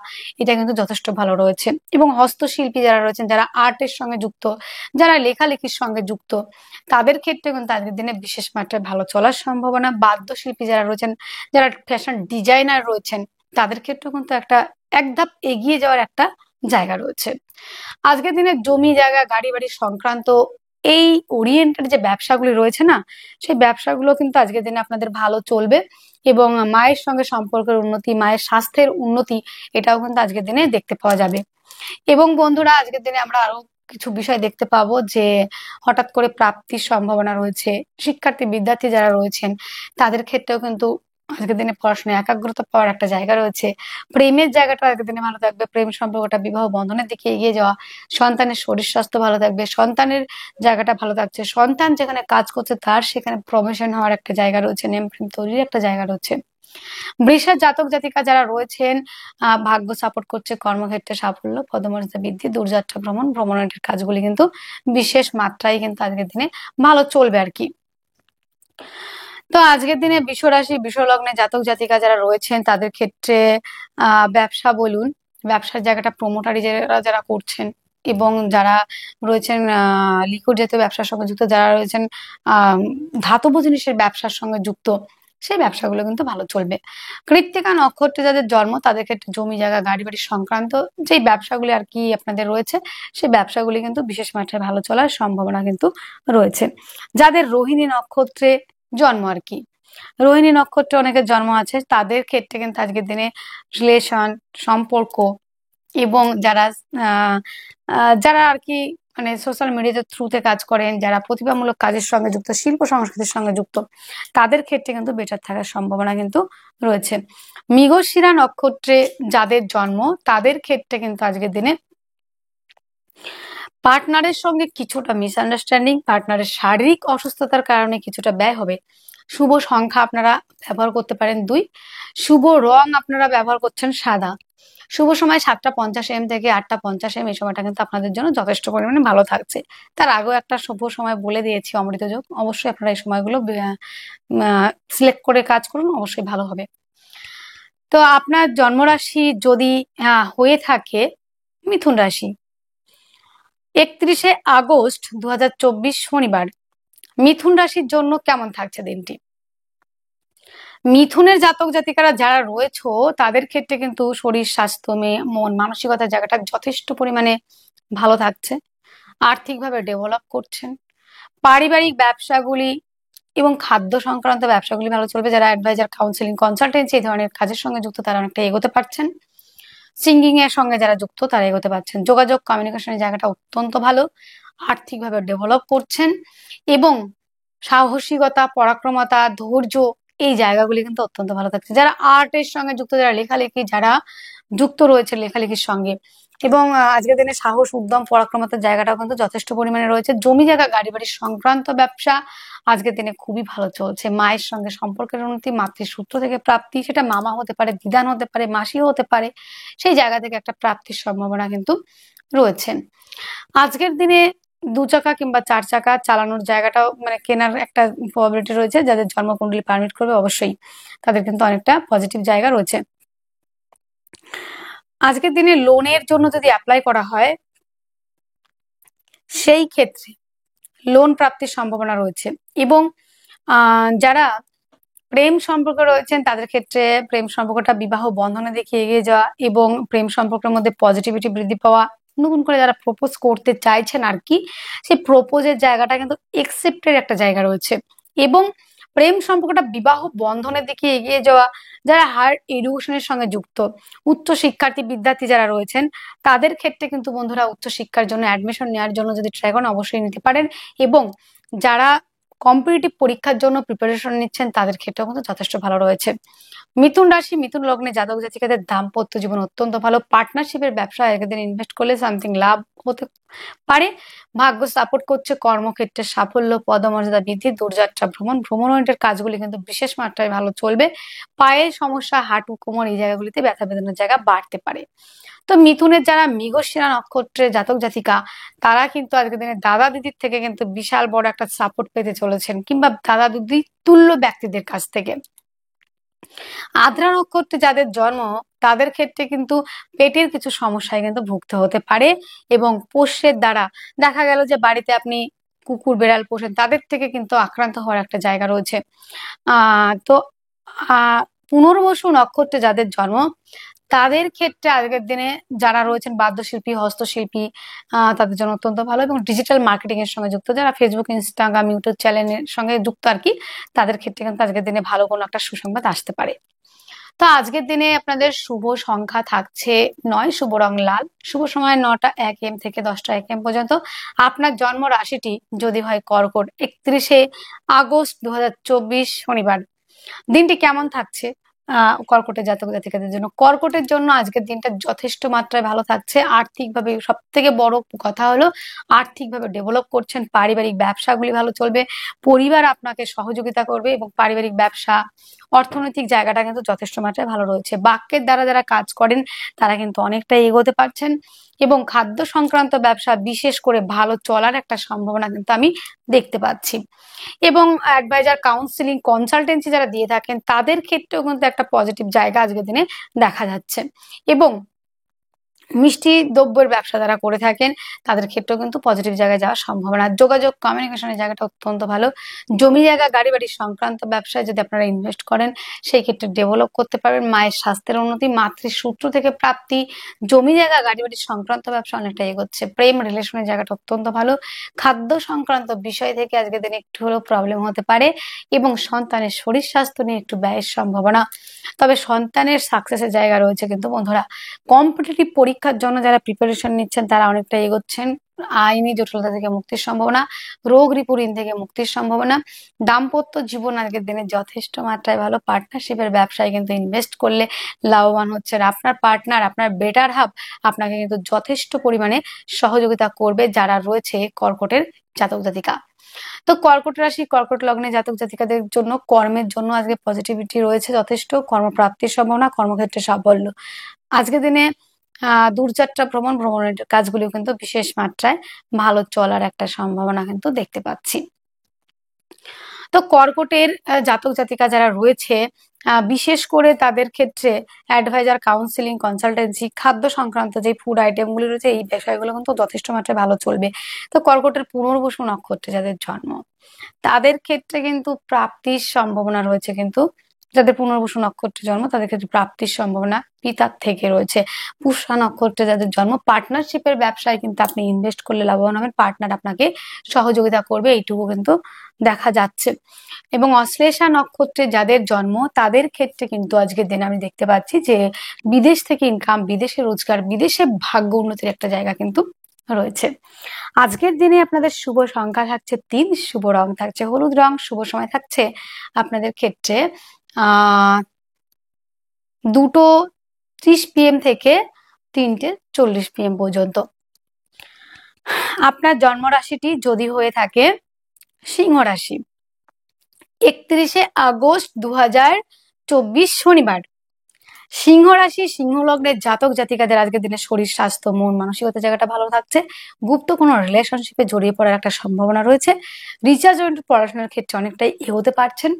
Speaker 1: এটা কিন্তু যথেষ্ট ভালো রয়েছে। এবং হস্তশিল্পী যারা রয়েছেন, যারা আর্টের সঙ্গে যুক্ত, যারা লেখালেখির সঙ্গে যুক্ত, তাদের ক্ষেত্রে কিন্তু আজকের দিনে বিশেষ মাত্রায় ভালো চলার সম্ভাবনা। বাদ্যশিল্পী যারা রয়েছেন, যারা ফ্যাশন ডিজাইনার রয়েছেন, তাদের ক্ষেত্রে কিন্তু একটা এক ধাপ এগিয়ে যাওয়ার একটা জায়গা রয়েছে। আজকের দিনে জমি জায়গা, গাড়ি বাড়ি সংক্রান্ত এই ওরিয়েন্টেড যে ব্যবসাগুলি রয়েছে না, সেই ব্যবসাগুলো কিন্তু আজকের দিনে আপনাদের ভালো চলবে। এবং মায়ের সঙ্গে সম্পর্কের উন্নতি, মায়ের স্বাস্থ্যের উন্নতি, এটাও কিন্তু আজকের দিনে দেখতে পাওয়া যাবে। এবং বন্ধুরা আজকের দিনে আমরা আরো কিছু বিষয় দেখতে পাবো যে হঠাৎ করে প্রাপ্তির সম্ভাবনা রয়েছে। শিক্ষার্থী, বিদ্যার্থী যারা রয়েছেন তাদের ক্ষেত্রেও কিন্তু আজকের দিনে পড়াশোনায় একাগ্রতা পাওয়ার একটা জায়গা রয়েছে। প্রেমের জায়গাটা আজকের দিনে ভালো থাকবে, প্রেম সম্পর্কটা বিবাহ বন্ধনের দিকে এগিয়ে যাওয়া। সন্তানের শরীর স্বাস্থ্য ভালো থাকবে, সন্তানের জায়গাটা ভালো থাকছে। সন্তান যেখানে কাজ করছে তার সেখানে প্রমোশন হওয়ার একটা জায়গা রয়েছে, নেম ফেম তৈরির একটা জায়গা রয়েছে। বৃষের জাতক জাতিকা যারা রয়েছেন, ভাগ্য সাপোর্ট করছে, কর্মক্ষেত্রে সাফল্য, পদমর্যাদা বৃদ্ধি, দূরযাত্রা ভ্রমণ, ভ্রমণের কাজগুলি কিন্তু বিশেষ মাত্রায় কিন্তু আজকের দিনে ভালো চলবে আর কি। তো আজকের দিনে বৃষ রাশি, বৃষ লগ্নে জাতক জাতিকা যারা রয়েছেন তাদের ক্ষেত্রে ব্যবসা বলুন, ব্যবসার জায়গাটা প্রমোটারি যারা যারা করছেন, এবং যারা রয়েছেন লিকুইড জাতীয় ব্যবসার সঙ্গে যুক্ত, যারা রয়েছেন ধাতব জিনিসের ব্যবসার সঙ্গে যুক্ত, সেই ব্যবসাগুলো কিন্তু ভালো চলবে। কৃত্তিকা নক্ষত্রে যাদের জন্ম তাদের ক্ষেত্রে জমি জায়গা, গাড়ি বাড়ি সংক্রান্ত যে ব্যবসাগুলি আর কি আপনাদের রয়েছে, সেই ব্যবসাগুলি কিন্তু বিশেষ মাত্রায় ভালো চলার সম্ভাবনা কিন্তু রয়েছে। যাদের রোহিণী নক্ষত্রে জন্ম আর কি, রোহিণী নক্ষত্রে অনেকের জন্ম আছে, তাদের ক্ষেত্রে কিন্তু আজকের দিনে রিলেশন, সম্পর্ক, এবং যারা যারা আর কি মানে সোশ্যাল মিডিয়াতে থ্রুতে কাজ করেন, যারা প্রতিভামূলক কাজের সঙ্গে যুক্ত, শিল্প সংস্কৃতির সঙ্গে যুক্ত, তাদের ক্ষেত্রে কিন্তু বেটার থাকার সম্ভাবনা কিন্তু রয়েছে। মৃগশিরা নক্ষত্রে যাদের জন্ম তাদের ক্ষেত্রে কিন্তু আজকের দিনে পার্টনারের সঙ্গে কিছুটা মিসআন্ডারস্ট্যান্ডিং, পার্টনারের শারীরিক অসুস্থতার কারণে কিছুটা ব্যয় হবে। শুভ সংখ্যা আপনারা ব্যবহার করতে পারেন 2, শুভ রং আপনারা ব্যবহার করছেন সাদা। শুভ সময় 7:50 AM থেকে 8:50 AM, এই সময়টা কিন্তু আপনাদের জন্য যথেষ্ট পরিমাণে ভালো থাকছে। তার আগেও একটা শুভ সময় বলে দিয়েছি, অমৃত যোগ। অবশ্যই আপনারা এই সময়গুলো সিলেক্ট করে কাজ করুন, অবশ্যই ভালো হবে। তো আপনার জন্মরাশি যদি হয়ে থাকে মিথুন রাশি, 31শে আগস্ট 2024 শনিবার, মিথুন রাশির জন্য কেমন থাকছে দিনটি? মিথুনের জাতক জাতিকারা যারা রয়েছে তাদের ক্ষেত্রে কিন্তু শরীর স্বাস্থ্য, মন, মানসিকতার জায়গাটা যথেষ্ট পরিমাণে ভালো থাকছে। আর্থিকভাবে ডেভেলপ করছেন। পারিবারিক ব্যবসাগুলি এবং খাদ্য সংক্রান্ত ব্যবসাগুলি ভালো চলবে। যারা অ্যাডভাইজার, কাউন্সিলিং, কনসালটেন্সি এই ধরনের কাজের সঙ্গে যুক্ত তারা অনেকটা এগোতে পারছেন। সিঙ্গিং এর সঙ্গে যারা যুক্ত তারা এগোতে পারছেন। যোগাযোগ, কমিউনিকেশনের জায়গাটা অত্যন্ত ভালো। আর্থিকভাবে ডেভেলপ করছেন এবং সাহসিকতা, পরাক্রমতা, ধৈর্য, এই জায়গাগুলি কিন্তু অত্যন্ত ভালো থাকছে। যারা আর্টের সঙ্গে যুক্ত, যারা লেখালেখি, যারা যুক্ত রয়েছে লেখালেখির সঙ্গে। এবং আজকের দিনে সাহস, উদ্যম, পরাক্রমতার জায়গাটাও কিন্তু যথেষ্ট পরিমাণে রয়েছে। জমি জায়গা, গাড়ি বাড়ি সংক্রান্ত ব্যবসা আজকের দিনে খুবই ভালো চলছে। মায়ের সঙ্গে সম্পর্কের উন্নতি, মাতৃসূত্র থেকে প্রাপ্তি, সেটা মামা হতে পারে, দিদান হতে পারে, মাসিও হতে পারে, সেই জায়গা থেকে একটা প্রাপ্তির সম্ভাবনা কিন্তু রয়েছে। আজকের দিনে 2 চাকা কিংবা 4 চাকা চালানোর জায়গাটাও মানে কেনার একটা প্রবাবিলিটি রয়েছে। যাদের জন্মকুণ্ডলী পারমিট করবে অবশ্যই তাদের কিন্তু অনেকটা পজিটিভ জায়গা রয়েছে। আজকের দিনে লোনের জন্য যদি অ্যাপ্লাই করা হয়, সেই ক্ষেত্রে লোন প্রাপ্তির সম্ভাবনা রয়েছে। এবং যারা প্রেম সম্পর্কে রয়েছেন তাদের ক্ষেত্রে প্রেম সম্পর্কটা বিবাহ বন্ধনে দেখে এগিয়ে যাওয়া এবং প্রেম সম্পর্কের মধ্যে পজিটিভিটি বৃদ্ধি পাওয়া, নতুন করে যারা প্রপোজ করতে চাইছেন আর কি, সেই প্রপোজের জায়গাটা কিন্তু একসেপ্টের একটা জায়গা রয়েছে। এবং প্রেম সম্পর্কটা বিবাহ বন্ধনের দিকে এগিয়ে যাওয়া, যারা হায়ার এডুকেশনের সঙ্গে যুক্ত, উচ্চ শিক্ষার্থী বিদ্যার্থী যারা রয়েছেন তাদের ক্ষেত্রে কিন্তু বন্ধুরা উচ্চ শিক্ষার জন্য অ্যাডমিশন নেওয়ার জন্য যদি ট্রাই করেন অবশ্যই নিতে পারেন। এবং যারা কম্পিটিটিভ পরীক্ষার জন্য প্রিপারেশন নিচ্ছেন তাদের ক্ষেত্রেও কিন্তু যথেষ্ট ভালো রয়েছে। মিথুন রাশি, মিথুন লগ্নে জাতক জাতিকাদের দাম্পত্য জীবন অত্যন্ত ভালো। পার্টনারশিপের ব্যবসায় একদিন ইনভেস্ট করলে সামথিং লাভ হতে পারে। ভাগ্য সাপোর্ট করছে। কর্মক্ষেত্রে সাফল্য, পদমর্যাদা বৃদ্ধি, দূরযাত্রা ভ্রমণ, ভ্রমণের কাজগুলি কিন্তু বিশেষ মাত্রায় ভালো চলবে। পায়ের সমস্যা, হাঁটু, কোমর এই জায়গাগুলিতে ব্যথা বেদনার জায়গা বাড়তে পারে। তো মিথুনের যারা মৃগশিরা নক্ষত্রের জাতক জাতিকা তারা কিন্তু আজকের দিনে দাদা দিদির থেকে কিন্তু বিশাল বড় একটা সাপোর্ট পেতে চলেছেন, কিংবা দাদা দিদি তুল্য ব্যক্তিদের কাছ থেকে। আদ্রা নক্ষত্রে যাদের জন্ম তাদের ক্ষেত্রে কিন্তু পেটের কিছু সমস্যায় কিন্তু ভুগতে হতে পারে। এবং পোষ্যের দ্বারা দেখা গেল যে বাড়িতে আপনি কুকুর বেড়াল পোষেন, তাদের থেকে কিন্তু আক্রান্ত হওয়ার একটা জায়গা রয়েছে। তো পুনর্বসু নক্ষত্রে যাদের জন্ম তাদের ক্ষেত্রে আজকের দিনে যারা রয়েছেন বাদ্যশিল্পী, হস্তশিল্পী, তাদের জন্য অত্যন্ত ভালো। এবং ডিজিটাল মার্কেটিং এর সঙ্গে যুক্ত যারা ফেসবুক, ইনস্টাগ্রাম, ইউটিউব চ্যানেলের সঙ্গে যুক্ত আর কি, তাদের ক্ষেত্রে কিন্তু আজকের দিনে ভালো কোনো একটা সুসংবাদ আসতে পারে। তো আজকের দিনে আপনাদের শুভ সংখ্যা থাকছে 9, শুভ রং লাল, শুভ সময় 9টা 1 AM থেকে 10টা 1 AM পর্যন্ত। আপনার জন্ম রাশিটি যদি হয় কর্কট, 31শে আগস্ট 2024 শনিবার। দিনটি কেমন থাকছে কর্কটের জাতক জাতিকাদের জন্য? কর্কটের জন্য আজকের দিনটা যথেষ্ট মাত্রায় ভালো থাকছে। আর্থিকভাবে সব থেকে বড় কথা হলো আর্থিকভাবে ডেভেলপ করছেন। পারিবারিক ব্যবসাগুলি ভালো চলবে। পরিবার আপনাকে সহযোগিতা করবে এবং পারিবারিক ব্যবসা, অর্থনৈতিক জায়গাটা কিন্তু যথেষ্ট মাত্রায় ভালো রয়েছে। বাক্যের দ্বারা যারা কাজ করেন তারা কিন্তু অনেকটাই এগোতে পারছেন। এবং খাদ্য সংক্রান্ত ব্যবসা বিশেষ করে ভালো চলার একটা সম্ভাবনা কিন্তু আমি দেখতে পাচ্ছি। এবং অ্যাডভাইজার, কাউন্সিলিং, কনসালটেন্সি যারা দিয়ে থাকেন তাদের ক্ষেত্রেও কিন্তু একটা পজিটিভ জায়গা আজকের দিনে দেখা যাচ্ছে। এবং মিষ্টি দ্রব্যের ব্যবসা যারা করে থাকেন তাদের ক্ষেত্রেও কিন্তু পজিটিভ জায়গায় যাওয়ার সম্ভাবনা। যোগাযোগ, কমিউনিকেশনের জায়গাটা অত্যন্ত ভালো। জমি জায়গা, গাড়ি বাড়ি সংক্রান্ত ব্যবসায় যদি আপনারা ইনভেস্ট করেন সেই ক্ষেত্রে ডেভেলপ করতে পারবেন। মায়ের স্বাস্থ্যের উন্নতি, মাতৃসূত্র থেকে প্রাপ্তি, জমি জায়গা, গাড়ি বাড়ি সংক্রান্ত ব্যবসা অনেকটা এগোচ্ছে। প্রেম রিলেশনের জায়গাটা অত্যন্ত ভালো। খাদ্য সংক্রান্ত বিষয় থেকে আজকের দিনে একটু হলেও প্রবলেম হতে পারে। এবং সন্তানের শরীর স্বাস্থ্য নিয়ে একটু ব্যয়ের সম্ভাবনা। তবে সন্তানের সাকসেসের জায়গা রয়েছে কিন্তু বন্ধুরা। কম্পিটিটিভ পরীক্ষার জন্য যারা প্রিপারেশন নিচ্ছেন তারা অনেকটা এগোচ্ছেন। আইনি জটিলতা থেকে মুক্তির সম্ভাবনা, রোগ রিপুঋণ থেকে মুক্তির সম্ভাবনা। দাম্পত্য জীবন আজকের দিনে যথেষ্ট মাত্রায় ভালো। পার্টনারশিপের ব্যবসায় কিন্তু ইনভেস্ট করলে লাভবান হচ্ছেন। আপনার পার্টনার, আপনার বেটার হাফ আপনাকে কিন্তু যথেষ্ট পরিমাণে সহযোগিতা করবে যারা রয়েছে কর্কটের জাতক জাতিকা। তো কর্কট রাশি, কর্কট লগ্নে জাতক জাতিকাদের জন্য কর্মের জন্য আজকে পজিটিভিটি রয়েছে যথেষ্ট। কর্মপ্রাপ্তির সম্ভাবনা, কর্মক্ষেত্রে সাফল্য। আজকের দিনে দূরযাত্রা ভ্রমণ, ভ্রমণের কাজগুলিও কিন্তু বিশেষ মাত্রায় ভালো চলার একটা সম্ভাবনা কিন্তু দেখতে পাচ্ছি। তো কর্কটের জাতক জাতিকা যারা রয়েছে বিশেষ করে তাদের ক্ষেত্রে অ্যাডভাইজার, কাউন্সিলিং, কনসালটেন্সি, খাদ্য সংক্রান্ত যে ফুড আইটেমগুলি রয়েছে এই বিষয়গুলো কিন্তু যথেষ্ট মাত্রায় ভালো চলবে। তো কর্কটের পুনর্বসু নক্ষত্রে যাদের জন্ম তাদের ক্ষেত্রে কিন্তু প্রাপ্তির সম্ভাবনা রয়েছে। কিন্তু যাদের পুনর্বসু নক্ষত্রে জন্ম তাদের ক্ষেত্রে প্রাপ্তির সম্ভাবনা পিতার থেকে রয়েছে। পুষ্যা নক্ষত্রে যাদের জন্ম পার্টনারশিপের ব্যবসায় কিন্তু আপনি ইনভেস্ট করলে লাভবান হবেন। পার্টনার আপনাকে সহযোগিতা করবে, এইটুকু কিন্তু দেখা যাচ্ছে। এবং অশ্লেষা নক্ষত্রে যাদের জন্ম তাদের ক্ষেত্রে কিন্তু আজকের দিনে আমি দেখতে পাচ্ছি যে বিদেশ থেকে ইনকাম, বিদেশে রোজগার, বিদেশে ভাগ্য উন্নতির একটা জায়গা কিন্তু রয়েছে। আজকের দিনে আপনাদের শুভ সংখ্যা থাকছে 3, শুভ রং থাকছে হলুদ রং, শুভ সময় থাকছে আপনাদের ক্ষেত্রে 2টো PM থেকে 3:40 PM পর্যন্ত। আপনার জন্ম রাশিটি যদি হয়ে থাকে সিংহ রাশি, 31শে আগস্ট 2024 শনিবার। সিংহ রাশি সিংহ লগ্নের জাতক জাতিকাদের আজকের দিনে শরীর স্বাস্থ্য মন মানসিকতা জায়গাটা ভালো থাকছে। গুপ্ত কোনো রিলেশনশিপে জড়িয়ে পড়ার একটা সম্ভাবনা রয়েছে। রিসার্চ ওরিয়েন্টেড পড়াশোনার ক্ষেত্রে অনেকটাই এগোতে পারছেন।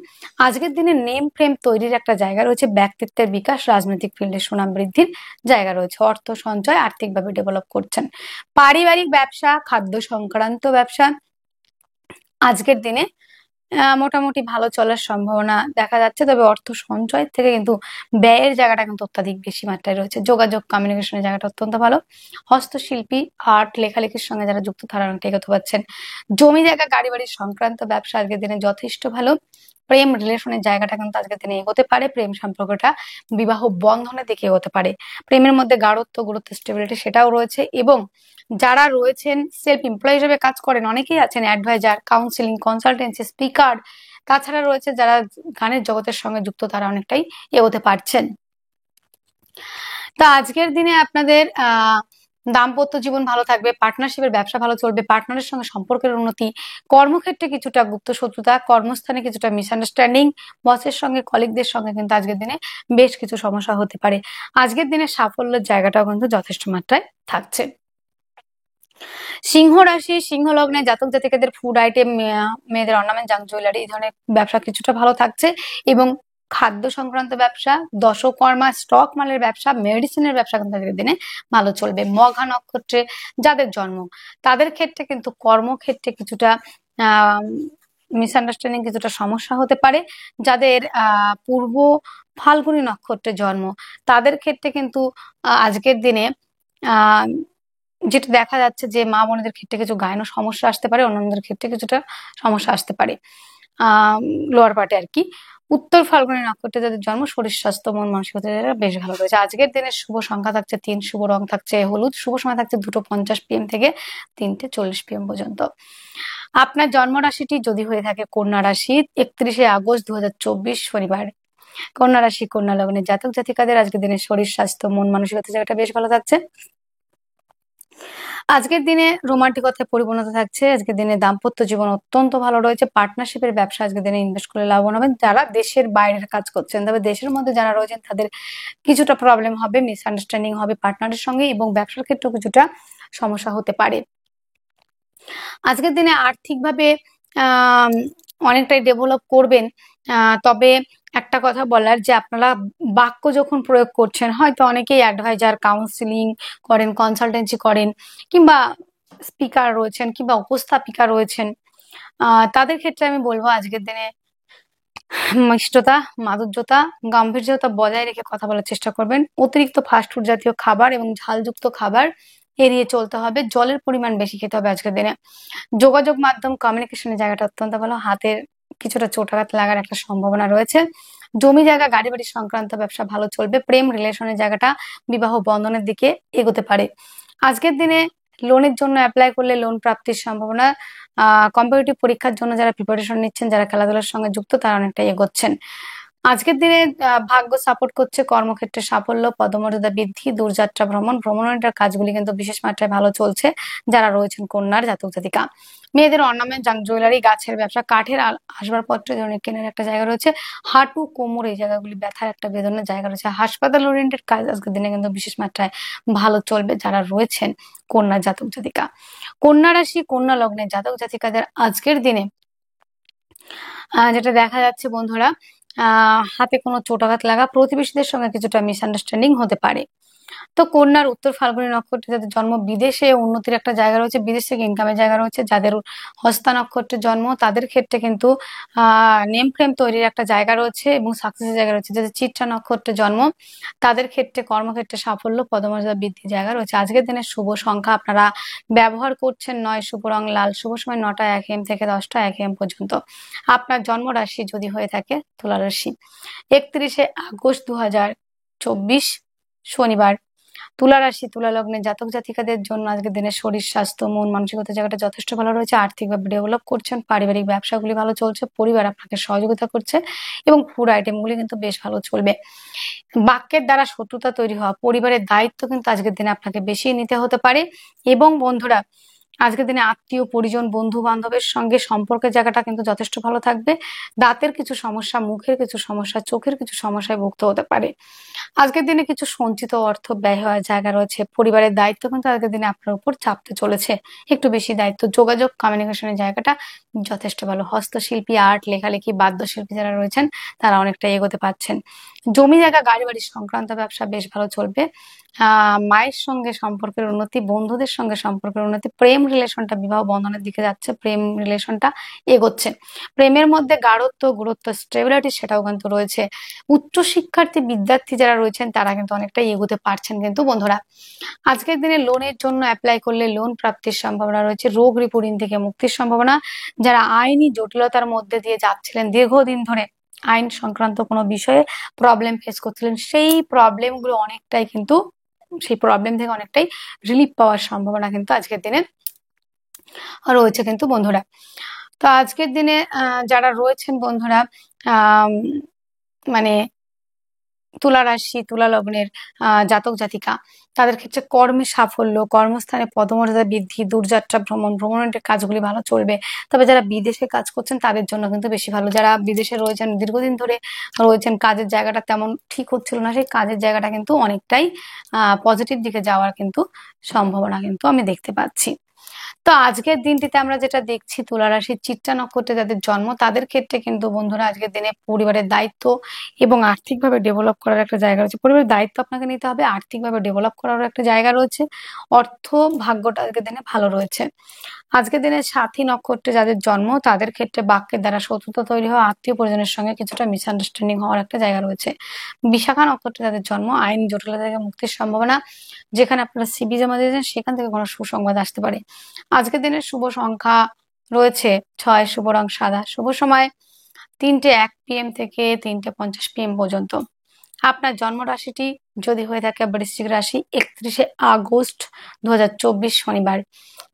Speaker 1: আজকের দিনে নেম ফ্রেম তৈরির একটা জায়গা রয়েছে। ব্যক্তিত্বের বিকাশ, রাজনৈতিক ফিল্ডে সুনাম বৃদ্ধির জায়গা রয়েছে। অর্থ সঞ্চয়, আর্থিকভাবে ডেভেলপ করছেন। পারিবারিক ব্যবসা, খাদ্য সংক্রান্ত ব্যবসা আজকের দিনে মোটামুটি ভালো চলার সম্ভাবনা দেখা যাচ্ছে। তবে অর্থ সঞ্চয়ের থেকে কিন্তু ব্যয়ের জায়গাটা কিন্তু অত্যাধিক বেশি মাত্রায় রয়েছে। যোগাযোগ কমিউনিকেশনের জায়গাটা অত্যন্ত ভালো। হস্তশিল্পী, আর্ট, লেখালেখির সঙ্গে যারা যুক্ত তারা অনেকটা এগোতে পারছেন। জমি জায়গা, গাড়ি বাড়ি সংক্রান্ত ব্যবসা আজকের দিনে যথেষ্ট ভালো। প্রেম রিলেশনের জায়গাটা কিন্তু আজকের দিনে এগোতে পারে। প্রেম সম্পর্কটা বিবাহ বন্ধনের দিকে এগোতে পারে। প্রেমের মধ্যে গাঢ়ত্ব, গুরুত্ব, স্টেবিলিটি সেটাও রয়েছে। এবং যারা রয়েছেন সেলফ এমপ্লয় হিসেবে কাজ করেন, অনেকেই আছেন অ্যাডভাইজার, কাউন্সিলিং, কনসালটেন্সি, স্পিকার, তাছাড়া রয়েছে যারা গানের জগতের সঙ্গে যুক্ত তারা অনেকটাই এগোতে পারছেন। তা আজকের দিনে আপনাদের দাম্পত্য জীবন ভালো থাকবে, পার্টনারশিপের ব্যবসা ভালো চলবে, পার্টনারের সঙ্গে সম্পর্কের উন্নতি, কর্মক্ষেত্রে কিছুটা গুপ্ত শত্রুতা, কর্মস্থানে কিছুটা মিসআন্ডারস্ট্যান্ডিং, বসের সঙ্গে কলিগদের সঙ্গে কিন্তু আজকের দিনে বেশ কিছু সমস্যা হতে পারে। আজকের দিনে সাফল্যের জায়গাটাও কিন্তু যথেষ্ট মাত্রায় থাকছে। সিংহ রাশি সিংহ লগ্নে জাতক জাতিকাদের ফুড আইটেম, মেয়েদের অর্নামেন্ট, জাঙ্ক জুয়েলারি এই ধরনের ব্যবসা কিছুটা ভালো থাকছে। এবং খাদ্য সংক্রান্ত ব্যবসা, দশকর্মা, স্টক মালের ব্যবসা, মেডিসিনের ব্যবসা কিন্তু আজকের দিনে ভালো চলবে। মঘা নক্ষত্রে যাদের জন্ম তাদের ক্ষেত্রে কিন্তু কর্মক্ষেত্রে কিছুটা মিসআন্ডারস্ট্যান্ডিং, কিছুটা সমস্যা হতে পারে। যাদের পূর্ব ফাল্গুনী নক্ষত্রে জন্ম তাদের ক্ষেত্রে কিন্তু আজকের দিনে যেটা দেখা যাচ্ছে যে মা বোনদের ক্ষেত্রে কিছু গায়ন সমস্যা আসতে পারে, অন্যদের ক্ষেত্রে কিছুটা সমস্যা আসতে পারে লোয়ার পার্টে আর কি। উত্তর ফাল্গুনী নক্ষত্রে যাদের জন্ম শরীর স্বাস্থ্য মন মানসিকতা বেশ ভালো রয়েছে। আজকের দিনের শুভ সংখ্যা থাকছে 3, শুভ রং থাকছে হলুদ, শুভ সময় থাকছে 2:50 PM থেকে 3:40 PM পর্যন্ত। আপনার জন্ম রাশিটি যদি হয়ে থাকে কন্যা রাশি, 31শে আগস্ট 2024 শনিবার। কন্যা রাশি কন্যা লগ্নের জাতক জাতিকাদের আজকের দিনের শরীর স্বাস্থ্য মন মানসিকতা জায়গাটা বেশ ভালো থাকছে। আজকের দিনে রোমান্টিকতায় পরিপূর্ণতা থাকছে। আজকের দিনে দাম্পত্য জীবন অত্যন্ত ভালো রয়েছে। পার্টনারশিপের ব্যবসা আজকের দিনে ইনভেস্ট করে লাভবান হবেন। যারা দেশের বাইরের কাজ করছেন, তবে দেশের মধ্যে যারা রয়েছেন তাদের কিছুটা প্রবলেম হবে, মিসআন্ডারস্ট্যান্ডিং হবে পার্টনারের সঙ্গে, এবং ব্যবসার ক্ষেত্রেও কিছুটা সমস্যা হতে পারে। আজকের দিনে আর্থিকভাবে অনেকটাই ডেভেলপ করবেন। তবে একটা কথা বলার যে আপনারা বাক্য যখন প্রয়োগ করছেন, হয়তো অনেকেই অ্যাডভাইজার, কাউন্সিলিং করেন, কনসালটেন্সি করেন, কিংবা স্পিকার রয়েছেন, কিংবা উপস্থাপিকা রয়েছেন, তাদের ক্ষেত্রে আমি বলবো আজকের দিনে মিষ্টতা, মাধুর্যতা, গাম্ভীর্যতা বজায় রেখে কথা বলার চেষ্টা করবেন। অতিরিক্ত ফাস্টফুড জাতীয় খাবার এবং ঝালযুক্ত খাবার এড়িয়ে চলতে হবে। জলের পরিমাণ বেশি খেতে হবে আজকের দিনে। যোগাযোগ মাধ্যম, কমিউনিকেশনের জায়গাটা অত্যন্ত ভালো। হাতের কিছুটা চোটাঘাত লাগার একটা সম্ভাবনা রয়েছে। জমি জায়গা, গাড়ি বাড়ি সংক্রান্ত ব্যবসা ভালো চলবে। প্রেম রিলেশনের জায়গাটা বিবাহ বন্ধনের দিকে এগোতে পারে। আজকের দিনে লোনের জন্য অ্যাপ্লাই করলে লোন প্রাপ্তির সম্ভাবনা। কম্পিটিটিভ পরীক্ষার জন্য যারা প্রিপারেশন নিচ্ছেন, যারা খেলাধুলার সঙ্গে যুক্ত তারা অনেকটা এগোচ্ছেন। আজকের দিনে ভাগ্য সাপোর্ট করছে। কর্মক্ষেত্রে সাফল্য, পদমর্যাদা বৃদ্ধি, দূরযাত্রা ভ্রমণ, ভ্রমণের কাজগুলি কিন্তু বিশেষ মাত্রায় ভালো চলছে যারা রয়েছেন কন্যার জাতক জাতিকা। মেয়েদের অর্নামেন্ট, জাঙ্ক জুয়েলারি, গাছের ব্যবসা, কাঠের আসবাবপত্র ধরনের কেনার একটা জায়গা রয়েছে। হাঁটু, কোমর এই জায়গাগুলি ব্যথার একটা বেদনার জায়গা রয়েছে। হাসপাতাল ওরিয়েন্টেড কাজ আজকের দিনে কিন্তু বিশেষ মাত্রায় ভালো চলবে যারা রয়েছেন কন্যা জাতক জাতিকা। কন্যা রাশি কন্যা লগ্নের জাতক জাতিকাদের আজকের দিনে যেটা দেখা যাচ্ছে বন্ধুরা, হাতে কোনো চোটাঘাত লাগা, প্রতিবেশীদের সঙ্গে কিছুটা মিসআন্ডারস্ট্যান্ডিং হতে পারে। তো কন্যার উত্তর ফাল্গুনী নক্ষত্রে যাদের জন্ম বিদেশে উন্নতির একটা জায়গা রয়েছে, বিদেশ থেকে ইনকামের জায়গা রয়েছে। যাদের হস্তা নক্ষত্রে জন্ম তাদের ক্ষেত্রে কিন্তু নেম ফ্রেম তৈরির একটা জায়গা রয়েছে এবং সাকসেসের জায়গা রয়েছে। যাদের চিত্রা নক্ষত্রে জন্ম তাদের ক্ষেত্রে কর্মক্ষেত্রে সাফল্য, পদমর্যাদা বৃদ্ধির জায়গা রয়েছে। আজকের দিনের শুভ সংখ্যা আপনারা ব্যবহার করছেন 9, শুভ রং লাল, শুভ সময় 9টা 1 AM থেকে 10টা 1 AM পর্যন্ত। আপনার জন্ম রাশি যদি হয়ে থাকে তুলা রাশি, 31শে আগস্ট 2024 শনিবার। তুলা রাশি তুলা লগ্নের জাতক জাতিকাদের জন্য আজকের দিনে শরীর স্বাস্থ্য মন মানসিকতা জায়গাটা যথেষ্ট ভালো রয়েছে। আর্থিকভাবে ডেভেলপ করছেন, পারিবারিক ব্যবসাগুলি ভালো চলছে, পরিবার আপনাকে সহযোগিতা করছে এবং ফুড আইটেমগুলি কিন্তু বেশ ভালো চলবে। বাক্যের দ্বারা শত্রুতা তৈরি হওয়া, পরিবারের দায়িত্ব কিন্তু আজকের দিনে আপনাকে বেশি নিতে হতে পারে। এবং বন্ধুরা, আজকের দিনে আত্মীয় পরিজন বন্ধু বান্ধবের সঙ্গে সম্পর্কের জায়গাটা কিন্তু যথেষ্ট ভালো থাকবে। দাঁতের কিছু সমস্যা, মুখের কিছু সমস্যা, চোখের কিছু সমস্যায় ভুগতে হতে পারে। আজকের দিনে কিছু সঞ্চিত অর্থ ব্যয় হওয়ার জায়গা রয়েছে। পরিবারের দায়িত্ব কিন্তু আজকের দিনে আপনার উপর চাপতে চলেছে, একটু বেশি দায়িত্ব। যোগাযোগ কমিউনিকেশনের জায়গাটা যথেষ্ট ভালো। হস্তশিল্পী, আর্ট, লেখালেখি, বাদ্যশিল্পী যারা রয়েছেন তারা অনেকটা এগোতে পারছেন। জমি জায়গা গাড়ি বাড়ি সংক্রান্ত ব্যবসা বেশ ভালো চলবে। মায়ের সঙ্গে সম্পর্কের উন্নতি, বন্ধুদের সঙ্গে সম্পর্কের উন্নতি, প্রেম রিলেশনটা বিবাহ বন্ধনের দিকে যাচ্ছে, প্রেম রিলেশনটা এগোচ্ছে। প্রেমের মধ্যে গাঢ়ত্ব গুরুত্ব স্টেবিলিটি সেটাও কিন্তু রয়েছে। উচ্চ শিক্ষার্থী বিদ্যার্থী যারা রয়েছেন তারা কিন্তু অনেকটাই এগোতে পারছেন কিন্তু বন্ধুরা। আজকের দিনে লোনের জন্য অ্যাপ্লাই করলে লোন প্রাপ্তির সম্ভাবনা রয়েছে। রোগ ঋণ থেকে মুক্তির সম্ভাবনা। যারা আইনি জটিলতার মধ্যে দিয়ে যাচ্ছিলেন দীর্ঘদিন ধরে, আইন সংক্রান্ত কোনো বিষয়ে প্রবলেম ফেস করছিলেন, সেই প্রবলেমগুলো অনেকটাই কিন্তু, সেই প্রবলেম থেকে অনেকটাই রিলিফ পাওয়ার সম্ভাবনা কিন্তু আজকের দিনে রয়েছে কিন্তু বন্ধুরা। তো আজকের দিনে যারা রয়েছেন বন্ধুরা, মানে তুলা রাশি তুলা লগ্নের জাতক জাতিকা, তাদের ক্ষেত্রে কর্মে সাফল্য, কর্মস্থানে পদমর্যাদা বৃদ্ধি, দূরযাত্রা ভ্রমণের কাজগুলি ভালো চলবে। তবে যারা বিদেশে কাজ করছেন তাদের জন্য কিন্তু বেশি ভালো। যারা বিদেশে রয়েছেন, দীর্ঘদিন ধরে রয়েছেন, কাজের জায়গাটা তেমন ঠিক হচ্ছিল না, সেই কাজের জায়গাটা কিন্তু অনেকটাই পজিটিভ দিকে যাওয়ার কিন্তু সম্ভাবনা কিন্তু আমি দেখতে পাচ্ছি। তো আজকের দিনটিতে আমরা যেটা দেখছি, তুলা রাশির চিত্রা নক্ষত্রে যাদের জন্ম তাদের ক্ষেত্রে কিন্তু বন্ধুরা আজকের দিনে পরিবারের দায়িত্ব এবং আর্থিকভাবে ডেভেলপ করার একটা জায়গা রয়েছে। পরিবারের দায়িত্ব আপনাকে নিতে হবে, আর্থিকভাবে ডেভেলপ করারও একটা জায়গা রয়েছে। অর্থ ভাগ্যটা আজকের দিনে ভালো রয়েছে। আজকের দিনে সাথী নক্ষত্রে যাদের জন্ম তাদের ক্ষেত্রে বাক্যের দ্বারা শত্রুতা তৈরি হওয়া, আত্মীয় পরিজনের সঙ্গে কিছুটা মিসআন্ডারস্ট্যান্ডিং হওয়ার একটা জায়গা রয়েছে। বিশাখা নক্ষত্রে যাদের জন্ম আইন জটিলতা থেকে মুক্তির সম্ভাবনা। যেখানে আপনারা সিবি জমা দিয়েছেন সেখান থেকে কোনো সুসংবাদ আসতে পারে। আজকের দিনের শুভ সংখ্যা রয়েছে 6, শুভ রং সাদা, শুভ সময় 3:01 PM থেকে 3:50 PM পর্যন্ত। আপনার জন্ম রাশিটি যদি হয়ে থাকে বৃশ্চিক রাশি, 31শে আগস্ট 2024 শনিবার।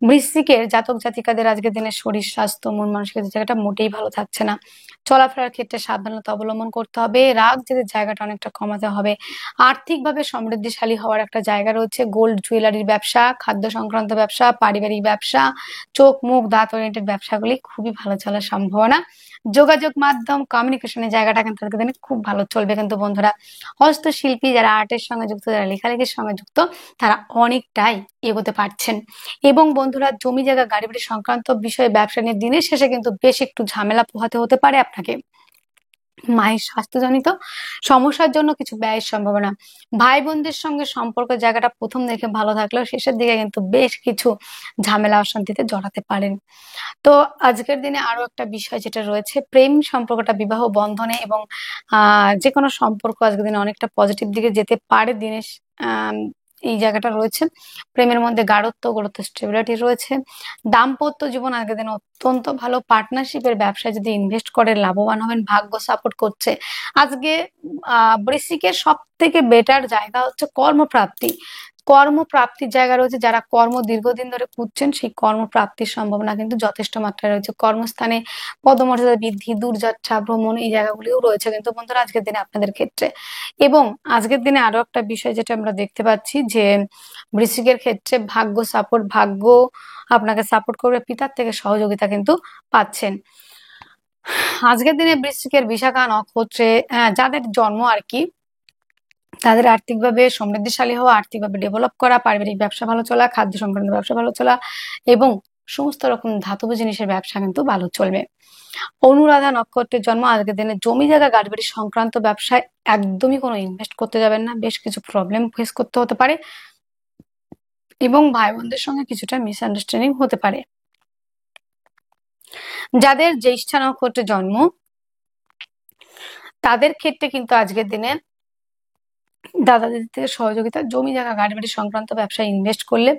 Speaker 1: বৃশ্চিকের জাতক জাতিকাদের আজকের দিনে শরীর স্বাস্থ্য মন মানসিকতার জায়গাটা মোটেই ভালো থাকছে না। চলাফেরার ক্ষেত্রে সাবধানতা অবলম্বন করতে হবে, রাগ জেদের জায়গাটা অনেকটা কমাতে হবে। আর্থিকভাবে সমৃদ্ধিশালী হওয়ার একটা জায়গা রয়েছে। গোল্ড জুয়েলারির ব্যবসা, খাদ্য সংক্রান্ত ব্যবসা, পারিবারিক ব্যবসা, চোখ মুখ দাঁত ওরিয়েন্টেড ব্যবসাগুলি খুবই ভালো চলার সম্ভাবনা। যোগাযোগ মাধ্যম কমিউনিকেশনের জায়গাটা কিন্তু আজকের দিনে খুব ভালো চলবে কিন্তু বন্ধুরা। হস্তশিল্পী যারা আর্টের সঙ্গে যুক্ত, যারা লেখালেখির সঙ্গে যুক্ত, তারা অনেকটাই এগোতে পারছেন। এবং বন্ধুরা, জমি জায়গা গাড়ি বাড়ি সংক্রান্ত বিষয়ে ব্যবসা নিয়ে দিনের শেষে কিন্তু বেশ একটু ঝামেলা পোহাতে হতে পারে আপনাকে। মায়ের স্বাস্থ্যজনিত সমস্যার জন্য কিছু ব্যয়ের সম্ভাবনা। ভাই বোনদের সঙ্গে সম্পর্কের জায়গাটা প্রথম দেখে ভালো থাকলেও শেষের দিকে কিন্তু বেশ কিছু ঝামেলা অশান্তিতে জড়াতে পারেন। তো আজকের দিনে আরো একটা বিষয় যেটা রয়েছে, প্রেম সম্পর্কটা বিবাহ বন্ধনে এবং যে কোনো সম্পর্ক আজকের দিনে অনেকটা পজিটিভ দিকে যেতে পারে। দিনেশ এই জায়গাটা রয়েছে। প্রেমের মধ্যে গাঢ়ত্ব গুরুত্ব স্টেবিলিটি রয়েছে। দাম্পত্য জীবন আজকের দিনে অত্যন্ত ভালো। পার্টনারশিপের ব্যবসায় যদি ইনভেস্ট করে লাভবান হবেন, ভাগ্য সাপোর্ট করছে। আজকে বৃশ্চিকের সব থেকে বেটার জায়গা হচ্ছে কর্মপ্রাপ্তি। কর্মপ্রাপ্তির জায়গা রয়েছে। যারা কর্ম দীর্ঘদিন ধরে খুঁজছেন সেই কর্মপ্রাপ্তির সম্ভাবনা কিন্তু যথেষ্ট মাত্রায় রয়েছে। কর্মস্থানে পদমর্যাদা বৃদ্ধি, দূরযাত্রা ভ্রমণ এই জায়গাগুলিও রয়েছে কিন্তু বন্ধুরা আজকের দিনে আপনাদের ক্ষেত্রে। এবং আজকের দিনে আরো একটা বিষয় যেটা আমরা দেখতে পাচ্ছি যে বৃশ্চিকের ক্ষেত্রে ভাগ্য সাপোর্ট, ভাগ্য আপনাকে সাপোর্ট করবে, পিতার থেকে সহযোগিতা কিন্তু পাচ্ছেন। আজকের দিনে বৃশ্চিকের বিশাখা নক্ষত্রে যাদের জন্ম আর কি, তাদের আর্থিকভাবে সমৃদ্ধিশালী হওয়া, আর্থিকভাবে ডেভেলপ করা, পারিবারিক ব্যবসা ভালো চলা, খাদ্য সংক্রান্ত ব্যবসা ভালো চলা এবং সমস্ত রকম ধাতব জিনিসের ব্যবসা কিন্তু ভালো চলবে। অনুরাধা নক্ষত্রের জন্ম আজকের দিনে জমি জায়গা গাড়ি বাড়ি সংক্রান্ত ব্যবসায় একদমই কোনো ইনভেস্ট করতে যাবেন না, বেশ কিছু প্রবলেম ফেস করতে হতে পারে এবং ভাই বোনদের সঙ্গে কিছুটা মিসআন্ডারস্ট্যান্ডিং হতে পারে। যাদের জ্যেষ্ঠা নক্ষত্রে জন্ম তাদের ক্ষেত্রে কিন্তু আজকের দিনে দাদা দিদির থেকে সহযোগিতা, জমি জায়গা গাড়ি বাড়ি সংক্রান্ত ব্যবসায় ইনভেস্ট করলে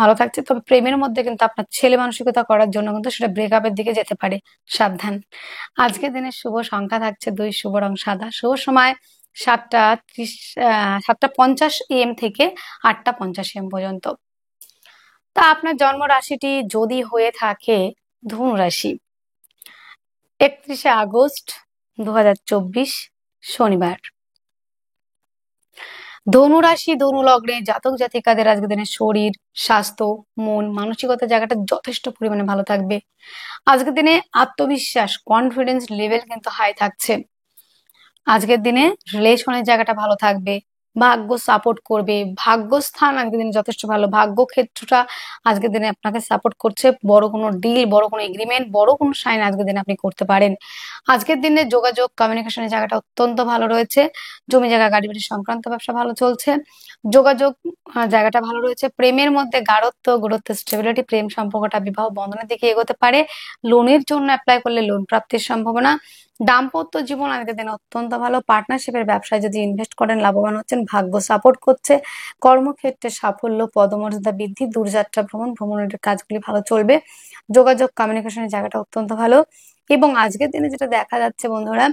Speaker 1: ভালো থাকছে। তবে প্রেমের মধ্যে কিন্তু আপনার ছেলে মানসিকতা করার জন্য কিন্তু সেটা ব্রেকআপের দিকে যেতে পারে, সাবধান। আজকের দিনের শুভ সংখ্যা থাকছে 2, শুভ রং সাদা, শুভ সময় 7:30 7:50 AM থেকে 8:50 AM পর্যন্ত। তা আপনার জন্ম রাশিটি যদি হয়ে থাকে ধনু রাশি, 31শে আগস্ট 2024 শনিবার। ধনু রাশি ধনু লগ্নে জাতক জাতিকাদের আজকের দিনে শরীর, স্বাস্থ্য, মন, মানসিকতা জায়গাটা যথেষ্ট পরিমাণে ভালো থাকবে। আজকের দিনে আত্মবিশ্বাস, কনফিডেন্স লেভেল কিন্তু হাই থাকছে। আজকের দিনে রিলেশনের জায়গাটা ভালো থাকবে, ভাগ্য সাপোর্ট করবে, ভাগ্যস্থান আজকের দিনে যথেষ্ট ভালো, ভাগ্য ক্ষেত্রটা আজকের দিনে আপনাকে সাপোর্ট করছে। বড় কোনো ডিল, বড় কোনো এগ্রিমেন্ট, বড় কোনো সাইন আজকের দিনে আপনি করতে পারেন। আজকের দিনে যোগাযোগ কমিউনিকেশনের জায়গাটা অত্যন্ত ভালো রয়েছে। জমি জায়গা গাড়ি বাড়ি সংক্রান্ত ব্যবসা ভালো চলছে। যোগাযোগ জায়গাটা ভালো রয়েছে। প্রেমের মধ্যে গাঢ়ত্ব, গুরুত্ব, স্টেবিলিটি, প্রেম সম্পর্কটা বিবাহ বন্ধনের দিকে এগোতে পারে। লোনের জন্য অ্যাপ্লাই করলে লোন প্রাপ্তির সম্ভাবনা। দাম্পত্য জীবন আজকের দিনে অত্যন্ত ভালো। পার্টনারশিপের ব্যবসায় যদি ইনভেস্ট করেন লাভবান হচ্ছেন, ভাগ্য সাপোর্ট করছে। কর্মক্ষেত্রে সাফল্য, পদমর্যাদা বৃদ্ধি, দূরযাত্রা ভ্রমণ, ভ্রমণের কাজগুলি ভালো চলবে। যোগাযোগ কমিউনিকেশনের জায়গাটা অত্যন্ত ভালো। এবং আজকের দিনে যেটা দেখা যাচ্ছে বন্ধুরা,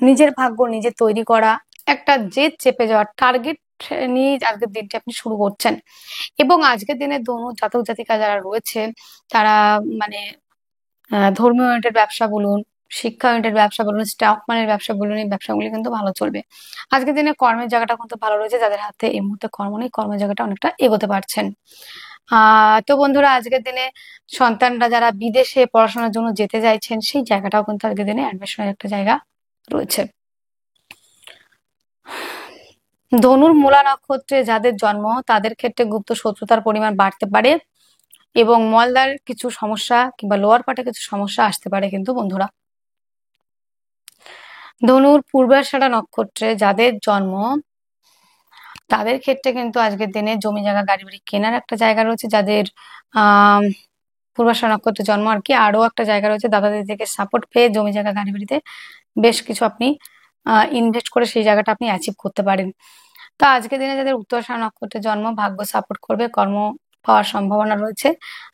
Speaker 1: নিজের ভাগ্য নিজে তৈরি করা, একটা জেদ চেপে যাওয়ার টার্গেট নিয়ে আজকের দিনটি আপনি শুরু করছেন। এবং আজকের দিনে ধনু জাতক জাতিকা যারা রয়েছে তারা মানে ধর্মীয় ইউনিটের ব্যবসা বলুন, শিক্ষা ইউনিটের ব্যবসা বলুন, স্টক মানের ব্যবসা বলুন, এই ব্যবসাগুলি কিন্তু ভালো চলবে। আজকের দিনে কর্মের জায়গাটা কিন্তু ভালো রয়েছে। যাদের হাতে এই মুহূর্তে কর্ম নেই, কর্মের জায়গাটা অনেকটা এগোতে পারছেন। তো বন্ধুরা আজকের দিনে সন্তানরা যারা বিদেশে পড়াশোনার জন্য যেতে চাইছেন, সেই জায়গাটাও কিন্তু আজকের দিনে অ্যাডমিশনের একটা জায়গা রয়েছে। ধনুর মূলা নক্ষত্রে যাদের জন্ম তাদের ক্ষেত্রে গুপ্ত শত্রুতার পরিমাণ বাড়তে পারে এবং মলদার কিছু সমস্যা কিংবা লোয়ার পার্টে কিছু সমস্যা আসতে পারে কিন্তু বন্ধুরা। ধনুর পূর্বাষাঢ়া নক্ষত্রে যাদের জন্ম তাদের ক্ষেত্রে কিন্তু আজকের দিনে জমি জায়গা গাড়ি বাড়ি কেনার একটা জায়গা রয়েছে। যাদের আহ পূর্বাষাঢ়া নক্ষত্রে জন্ম আর কি, আরো একটা জায়গা রয়েছে দাদা দিদি থেকে সাপোর্ট পেয়ে জমি জায়গা গাড়ি বাড়িতে বেশ কিছু আপনি ইনভেস্ট করে সেই জায়গাটা আপনি অ্যাচিভ করতে পারেন। তো আজকের দিনে যাদের উত্তরাষাঢ়া নক্ষত্রে জন্ম, ভাগ্য সাপোর্ট করবে, কর্ম পাওয়ার সম্ভাবনা রয়েছে।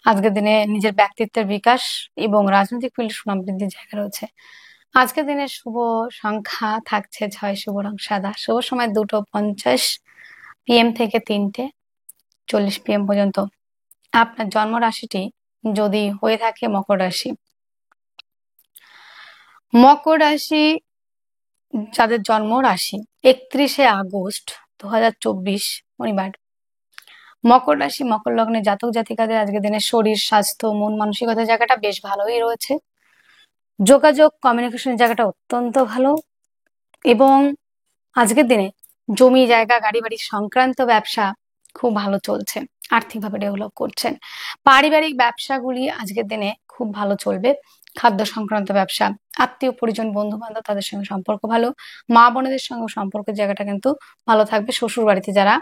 Speaker 1: আজকের দিনে নিজের ব্যক্তিত্বের বিকাশ এবং রাজনৈতিক ফিল্ডে সুনাম বৃদ্ধির জায়গা রয়েছে। আজকের দিনের শুভ সংখ্যা থাকছে 6, শুভ রং সাদা, শুভ সময় 2:50 PM থেকে 3:40 PM পর্যন্ত। আপনার জন্ম রাশিটি যদি হয়ে থাকে মকর রাশি, মকর রাশি যাদের জন্ম রাশি 31শে আগস্ট 2024 শনিবার। মকর রাশি মকর লগ্নে জাতক জাতিকাদের আজকের দিনে শরীর, স্বাস্থ্য, মন, মানসিকতার জায়গাটা বেশ ভালোই রয়েছে। যোগাযোগ কমিউনিকেশনের জায়গাটা অত্যন্ত ভালো এবং আজকের দিনে জমি জায়গা গাড়ি বাড়ি সংক্রান্ত ব্যবসা খুব ভালো চলছে, আর্থিকভাবে ডেভেলপ করছেন। পারিবারিক ব্যবসাগুলি আজকের দিনে খুব ভালো চলবে। খাদ্য সংক্রান্ত ব্যবসা, আত্মীয় পরিজন, বন্ধু বান্ধব তাদের সঙ্গে সম্পর্ক ভালো। মা বোনেদের সঙ্গে সম্পর্কের জায়গাটা কিন্তু ভালো থাকবে। শ্বশুর বাড়িতে যারা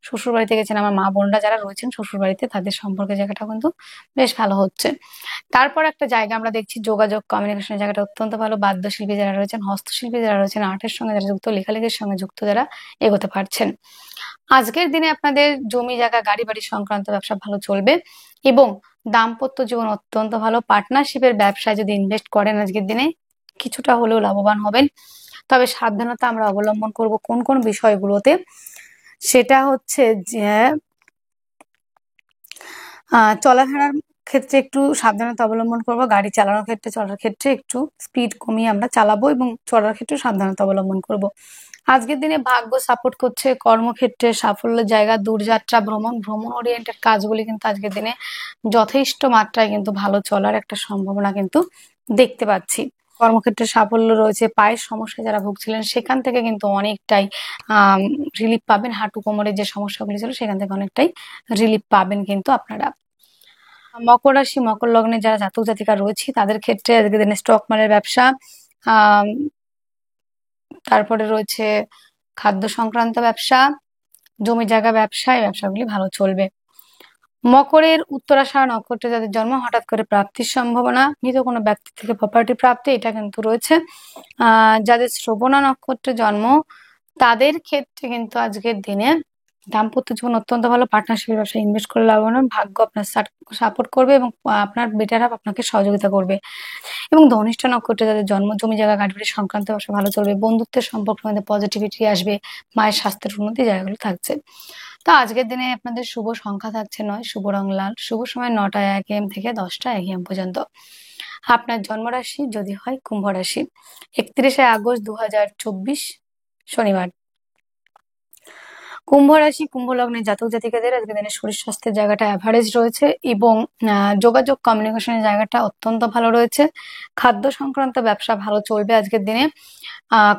Speaker 1: শ্বশুর বাড়িতে গেছেন, আমার মা বোনরা যারা রয়েছেন শ্বশুর বাড়িতে, তাদের সম্পর্কের জায়গাটা কিন্তু বেশ ভালো হচ্ছে। তারপর একটা জায়গা আমরা দেখছি যোগাযোগ কমিউনিকেশনের জায়গাটা অত্যন্ত ভালো। বাদ্যশিল্পী যারা রয়েছেন, হস্তশিল্পী যারা রয়েছেন, আর্টের সঙ্গে যারা যুক্ত, লেখালেখির সঙ্গে যুক্ত যারা এগোতে পারছেন। আজকের দিনে আপনাদের জমি জায়গা গাড়ি বাড়ি সংক্রান্ত ব্যবসা ভালো চলবে এবং দাম্পত্য জীবন অত্যন্ত ভালো। পার্টনারশিপের ব্যবসায় যদি ইনভেস্ট করেন আজকের দিনে কিছুটা হলেও লাভবান হবেন। তবে সাবধানতা আমরা অবলম্বন করব কোন কোন বিষয়গুলোতে, সেটা হচ্ছে যে চলাফেরার ক্ষেত্রে একটু সাবধানতা অবলম্বন করব। গাড়ি চালানোর ক্ষেত্রে, চলার ক্ষেত্রে একটু স্পিড কমিয়ে আমরা চালাবো এবং চলার ক্ষেত্রে সাবধানতা অবলম্বন করব। আজকের দিনে ভাগ্য সাপোর্ট করছে। কর্মক্ষেত্রে সাফল্যের জায়গা, দূরযাত্রা ভ্রমণ, ভ্রমণ ওরিয়েন্টেড কাজগুলি কিন্তু আজকের দিনে যথেষ্ট মাত্রায় কিন্তু ভালো চলার একটা সম্ভাবনা কিন্তু দেখতে পাচ্ছি। কর্মক্ষেত্রে সাফল্য রয়েছে। পায়ের সমস্যায় যারা ভুগছিলেন সেখান থেকে কিন্তু অনেকটাই রিলিফ পাবেন। হাঁটু কোমরের যে সমস্যাগুলি ছিল সেখান থেকে অনেকটাই রিলিফ পাবেন কিন্তু আপনারা। মকর রাশি মকর লগ্নে যারা জাতক জাতিকা রয়েছে তাদের ক্ষেত্রে আজকের দিনে স্টক মার্কেটের ব্যবসা, তারপরে রয়েছে খাদ্য সংক্রান্ত ব্যবসা, জমি জায়গা ব্যবসা, এই ব্যবসাগুলি ভালো চলবে। মকরের উত্তরাষাঢ়া নক্ষত্রে যাদের জন্ম, হঠাৎ করে প্রাপ্তির সম্ভাবনা, মৃত কোনো ব্যক্তি থেকে প্রপার্টি প্রাপ্তি এটা কিন্তু রয়েছে। যাদের শ্রবণা নক্ষত্রে জন্ম তাদের ক্ষেত্রে কিন্তু আজকের দিনে দাম্পত্য জীবন অত্যন্ত ভালো, পার্টনারশিপের ব্যবসায় ইনভেস্ট করে লাভবান হন। ভাগ্য আপনার সাপোর্ট করবে এবং আপনার বেটার হাফ আপনাকে সহযোগিতা করবে। এবং ধনিষ্ঠা নক্ষত্রে যাদের জন্ম, জমি জায়গা গাড়ি বাড়ি সংক্রান্ত ব্যবসা ভালো চলবে। বন্ধুত্বের সম্পর্কের মধ্যে পজিটিভিটি আসবে, মায়ের স্বাস্থ্যের উন্নতি জায়গাগুলো থাকছে। তো আজকের দিনে আপনাদের শুভ সংখ্যা থাকছে 9, শুভ রং লাল, শুভ সময় 9টা 1 AM থেকে 10টা 1 AM পর্যন্ত। আপনার জন্মরাশি যদি হয় কুম্ভ রাশি। 31শে আগস্ট 2024 শনিবার। কুম্ভ রাশি কুম্ভ লগ্নের জাতক জাতিকাদের আজকের দিনে শরীর স্বাস্থ্যের জায়গাটা অ্যাভারেজ রয়েছে এবং যোগাযোগ কমিউনিকেশনের জায়গাটা অত্যন্ত ভালো রয়েছে। খাদ্য সংক্রান্ত ব্যবসা ভালো চলবে আজকের দিনে।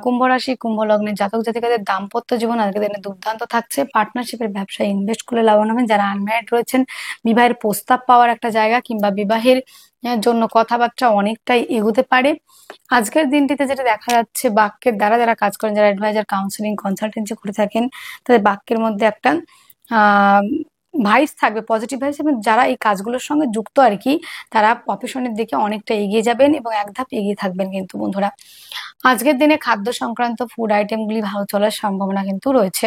Speaker 1: কুম্ভ রাশি কুম্ভ লগ্নের জাতক জাতিকাদের দাম্পত্য জীবন আজকের দিনে দুর্দান্ত থাকছে। পার্টনারশিপের ব্যবসায় ইনভেস্ট করলে লাভবান হবেন। যারা আনম্যারিড রয়েছেন, বিবাহের প্রস্তাব পাওয়ার একটা জায়গা কিংবা বিবাহের জন্য কথাবার্তা অনেকটাই এগোতে পারে। আজকের দিনটিতে যেটা দেখা যাচ্ছে, বাক্যের দ্বারা যারা কাজ করেন, যারা অ্যাডভাইজার, কাউন্সিলিং, কনসালটেন্সি করে থাকেন, তাদের বাক্যের মধ্যে একটা ভাইবস থাকবে, পজিটিভ ভাইবস, এবং যারা এই কাজগুলোর সঙ্গে যুক্ত আর কি, তারা প্রফেশনের দিকে অনেকটা এগিয়ে যাবেন এবং এক ধাপ এগিয়ে থাকবেন কিন্তু বন্ধুরা। আজকের দিনে খাদ্য সংক্রান্ত ফুড আইটেমগুলি ভালো চলার সম্ভাবনা কিন্তু রয়েছে।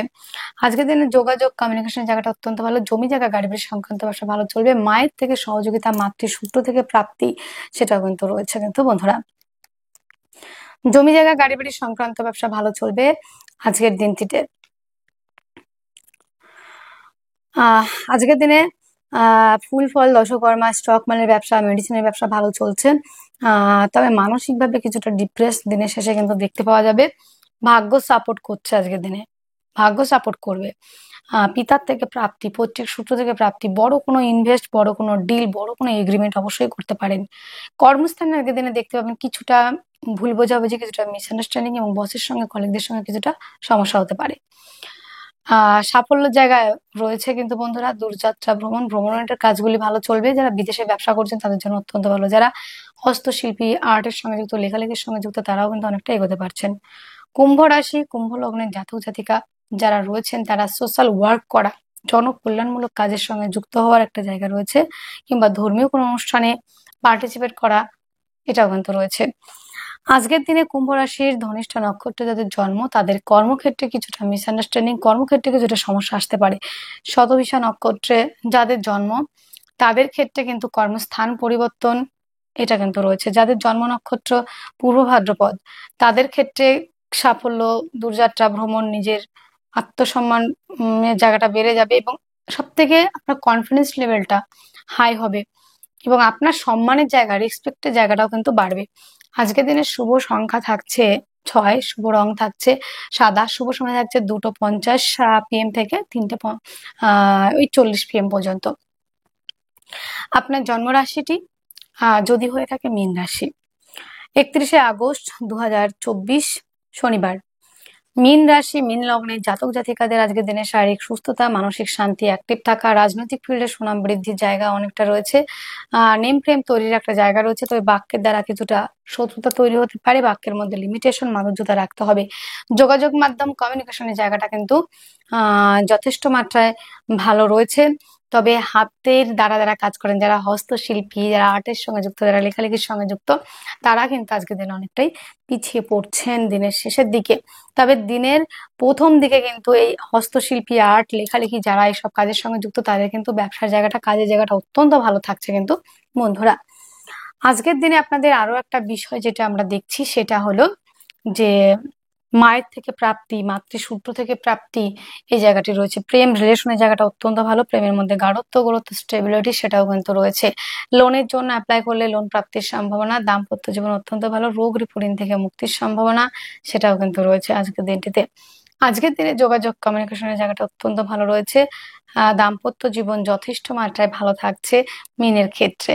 Speaker 1: আজকের দিনে যোগাযোগ কমিউনিকেশন জায়গাটা অত্যন্ত ভালো। জমি জায়গা গাড়ি বাড়ি সংক্রান্ত ব্যবসা ভালো চলবে। মায়ের থেকে সহযোগিতা, মাতৃসূত্র থেকে প্রাপ্তি, সেটাও কিন্তু রয়েছে কিন্তু বন্ধুরা। জমি জায়গা গাড়ি বাড়ি সংক্রান্ত ব্যবসা ভালো চলবে আজকের দিনটিতে। আজকের দিনে ফুল ফল, দশকর্মা, স্টক মালের ব্যবসা, মেডিসিনের ব্যবসা ভালো চলছে। তবে মানসিকভাবে কিছুটা ডিপ্রেস দিনের শেষে কিন্তু দেখতে পাওয়া যাবে। ভাগ্য সাপোর্ট করছে আজকের দিনে, ভাগ্য সাপোর্ট করবে। পিতার থেকে প্রাপ্তি, পৈতৃক সূত্র থেকে প্রাপ্তি, বড় কোনো ইনভেস্ট, বড় কোনো ডিল, বড় কোনো এগ্রিমেন্ট অবশ্যই করতে পারেন। কর্মস্থানে আজকের দিনে দেখতে পাবেন কিছুটা ভুল বোঝাবুঝি, কিছুটা মিসআন্ডারস্ট্যান্ডিং এবং বসের সঙ্গে, কলিগদের সঙ্গে কিছুটা সমস্যা হতে পারে। সাফল্যের জায়গায় রয়েছে কিন্তু বন্ধুরা। দূরযাত্রা ভ্রমণ, ভ্রমণের কাজগুলি ভালো চলবে। যারা বিদেশে ব্যবসা করছেন তাদের জন্য অত্যন্ত ভালো। যারা হস্তশিল্পী, আর্টের সঙ্গে যুক্ত, লেখালেখির সঙ্গে যুক্ত, তারাও কিন্তু অনেকটা এগোতে পারছেন। কুম্ভ রাশি কুম্ভ লগ্নের জাতক জাতিকা যারা রয়েছেন, তারা সোশ্যাল ওয়ার্ক করা, জনকল্যাণমূলক কাজের সঙ্গে যুক্ত হওয়ার একটা জায়গা রয়েছে, কিংবা ধর্মীয় কোনো অনুষ্ঠানে পার্টিসিপেট করা, এটাও কিন্তু রয়েছে। আজকের দিনে কুম্ভ রাশির ধনিষ্ঠা নক্ষত্রে যাদের জন্ম, তাদের কর্মক্ষেত্রে কিছুটা মিসআন্ডারস্ট্যান্ডিং, কর্মক্ষেত্রে কিছুটা সমস্যা আসতে পারে। শতভিষা নক্ষত্রে যাদের জন্ম, তাদের ক্ষেত্রে কিন্তু কর্মস্থান পরিবর্তন, এটা কিন্তু রয়েছে। যাদের জন্ম নক্ষত্র পূর্ব ভাদ্রপদ, তাদের ক্ষেত্রে সাফল্য, দূরযাত্রা ভ্রমণ, নিজের আত্মসম্মান জায়গাটা বেড়ে যাবে এবং সব থেকে আপনার কনফিডেন্স লেভেলটা হাই হবে এবং আপনার সম্মানের জায়গা, রেসপেক্টের জায়গাটাও কিন্তু বাড়বে। আজকের দিনের শুভ সংখ্যা থাকছে 6, শুভ রং থাকছে সাদা, শুভ সময় থাকছে 2:50 PM থেকে 3:40 PM পর্যন্ত। আপনার জন্ম রাশিটি যদি হয়ে থাকে মীন রাশি। 31শে আগস্ট 2024 শনিবার। মীন রাশি মীন লগ্নের জাতক জাতিকাদের আজকের দিনে শারীরিক সুস্থতা, মানসিক শান্তি, অ্যাক্টিভ থাকা, রাজনৈতিক ফিল্ডে সুনাম বৃদ্ধির জায়গা অনেকটা রয়েছে। নেম ফ্রেম তৈরির একটা জায়গা রয়েছে। তবে বাক্যের দ্বারা কিছুটা শত্রুতা তৈরি হতে পারে। বাক্যের মধ্যে লিমিটেশন, মাধুর্যতা রাখতে হবে। যোগাযোগ মাধ্যম, কমিউনিকেশনের জায়গাটা কিন্তু যথেষ্ট মাত্রায় ভালো রয়েছে। তবে হাতের দ্বারা যারা কাজ করেন, যারা হস্তশিল্পী, যারা আর্টের সঙ্গে যুক্ত, যারা লেখালেখির সঙ্গে যুক্ত, তারা কিন্তু আজকের দিনে অনেকটাই পিছিয়ে পড়ছেন দিনের শেষের দিকে। তবে দিনের প্রথম দিকে কিন্তু এই হস্তশিল্পী, আর্ট, লেখালেখি, যারা এইসব কাজের সঙ্গে যুক্ত, তাদের কিন্তু ব্যবসার জায়গাটা, কাজের জায়গাটা অত্যন্ত ভালো থাকছে কিন্তু বন্ধুরা। আজকের দিনে আপনাদের আরো একটা বিষয় যেটা আমরা দেখছি, সেটা হলো যে মায়ের থেকে প্রাপ্তি, মাতৃসূত্র থেকে প্রাপ্তি, এই জায়গাটি রয়েছে। প্রেম রিলেশনের জায়গাটা অত্যন্ত ভালো। প্রেমের মধ্যে গাঢ়ত্ব, গুরুত্ব, স্টেবিলিটি, সেটাও কিন্তু রয়েছে। লোনের জন্য অ্যাপ্লাই করলে লোন প্রাপ্তির সম্ভাবনা। দাম্পত্য জীবন অত্যন্ত ভালো। রোগ ঋণ থেকে মুক্তির সম্ভাবনা, সেটাও কিন্তু রয়েছে আজকের দিনটিতে। আজকের দিনে যোগাযোগ কমিউনিকেশনের জায়গাটা অত্যন্ত ভালো রয়েছে। দাম্পত্য জীবন যথেষ্ট মাত্রায় ভালো থাকছে মীনের ক্ষেত্রে।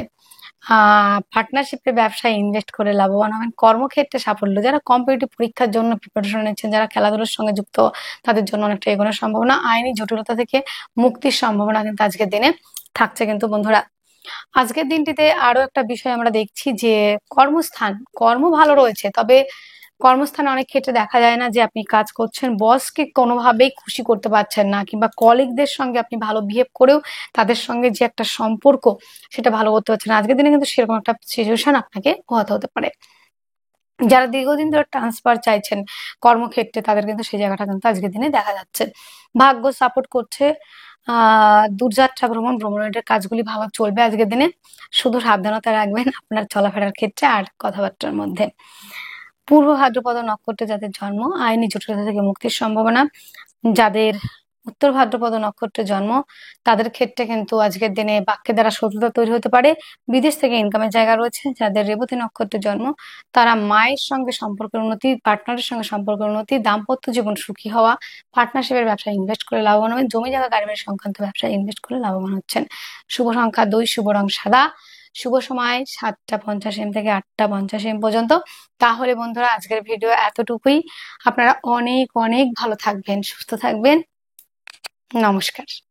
Speaker 1: পার্টনারশিপের ব্যবসায় ইনভেস্ট করে লাভবান হবেন। কর্মক্ষেত্রে সাফল্য। যারা কম্পিটিটিভ পরীক্ষার জন্য প্রিপারেশন নিচ্ছেন, যারা খেলাধুলার সঙ্গে যুক্ত, তাদের জন্য অনেকটা এগোনোর সম্ভাবনা। আইনি জটিলতা থেকে মুক্তির সম্ভাবনা কিন্তু আজকের দিনে থাকছে কিন্তু বন্ধুরা। আজকের দিনটিতে আরো একটা বিষয় আমরা দেখছি যে কর্মস্থান, কর্ম ভালো রয়েছে। তবে কর্মস্থানে অনেক ক্ষেত্রে দেখা যায় না যে আপনি কাজ করছেন, বসকে কোনোভাবেই খুশি করতে পারছেন না, কিংবা কলিগদের সঙ্গে আপনি ভালো বিহেভ করেও তাদের সঙ্গে যে একটা সম্পর্ক, সেটা ভালো করতে পারছেন না। আজকের দিনে কিন্তু সেরকম একটা সিচুয়েশন আপনাকে পোহাতে হতে পারে। যারা দীর্ঘদিন ধরে ট্রান্সফার চাইছেন কর্মক্ষেত্রে, তাদের কিন্তু সেই জায়গাটা কিন্তু আজকের দিনে দেখা যাচ্ছে। ভাগ্য সাপোর্ট করছে। দূরযাত্রা ভ্রমণের কাজগুলি ভালো চলবে আজকের দিনে। শুধু সাবধানতা রাখবেন আপনার চলাফেরার ক্ষেত্রে আর কথাবার্তার মধ্যে। পূর্ব ভাদ্রপদ নক্ষত্রে যাদের জন্ম, আইনি জটিলতা থেকে মুক্তির সম্ভাবনা। যাদের উত্তর ভাদ্রপদ নক্ষত্রে জন্ম, তাদের ক্ষেত্রে কিন্তু আজকের দিনে বাক্যের দ্বারা শত্রুতা তৈরি হতে পারে। বিদেশ থেকে ইনকামের জায়গা রয়েছে। যাদের রেবতী নক্ষত্রে জন্ম, তারা মায়ের সঙ্গে সম্পর্কের উন্নতি, পার্টনারের সঙ্গে সম্পর্কের উন্নতি, দাম্পত্য জীবন সুখী হওয়া, পার্টনারশিপের ব্যবসায় ইনভেস্ট করে লাভবান হবেন, জমি জায়গা গাড়ি বাড়ি সংক্রান্ত ব্যবসায় ইনভেস্ট করে লাভবান হচ্ছেন। শুভ সংখ্যা 2, শুভ রং সাদা, শুভ সময় 7টা 50 AM থেকে 8টা 50 AM পর্যন্ত। তাহলে বন্ধুরা, আজকের ভিডিও এতটুকুই। আপনারা অনেক অনেক ভালো থাকবেন, সুস্থ থাকবেন। নমস্কার।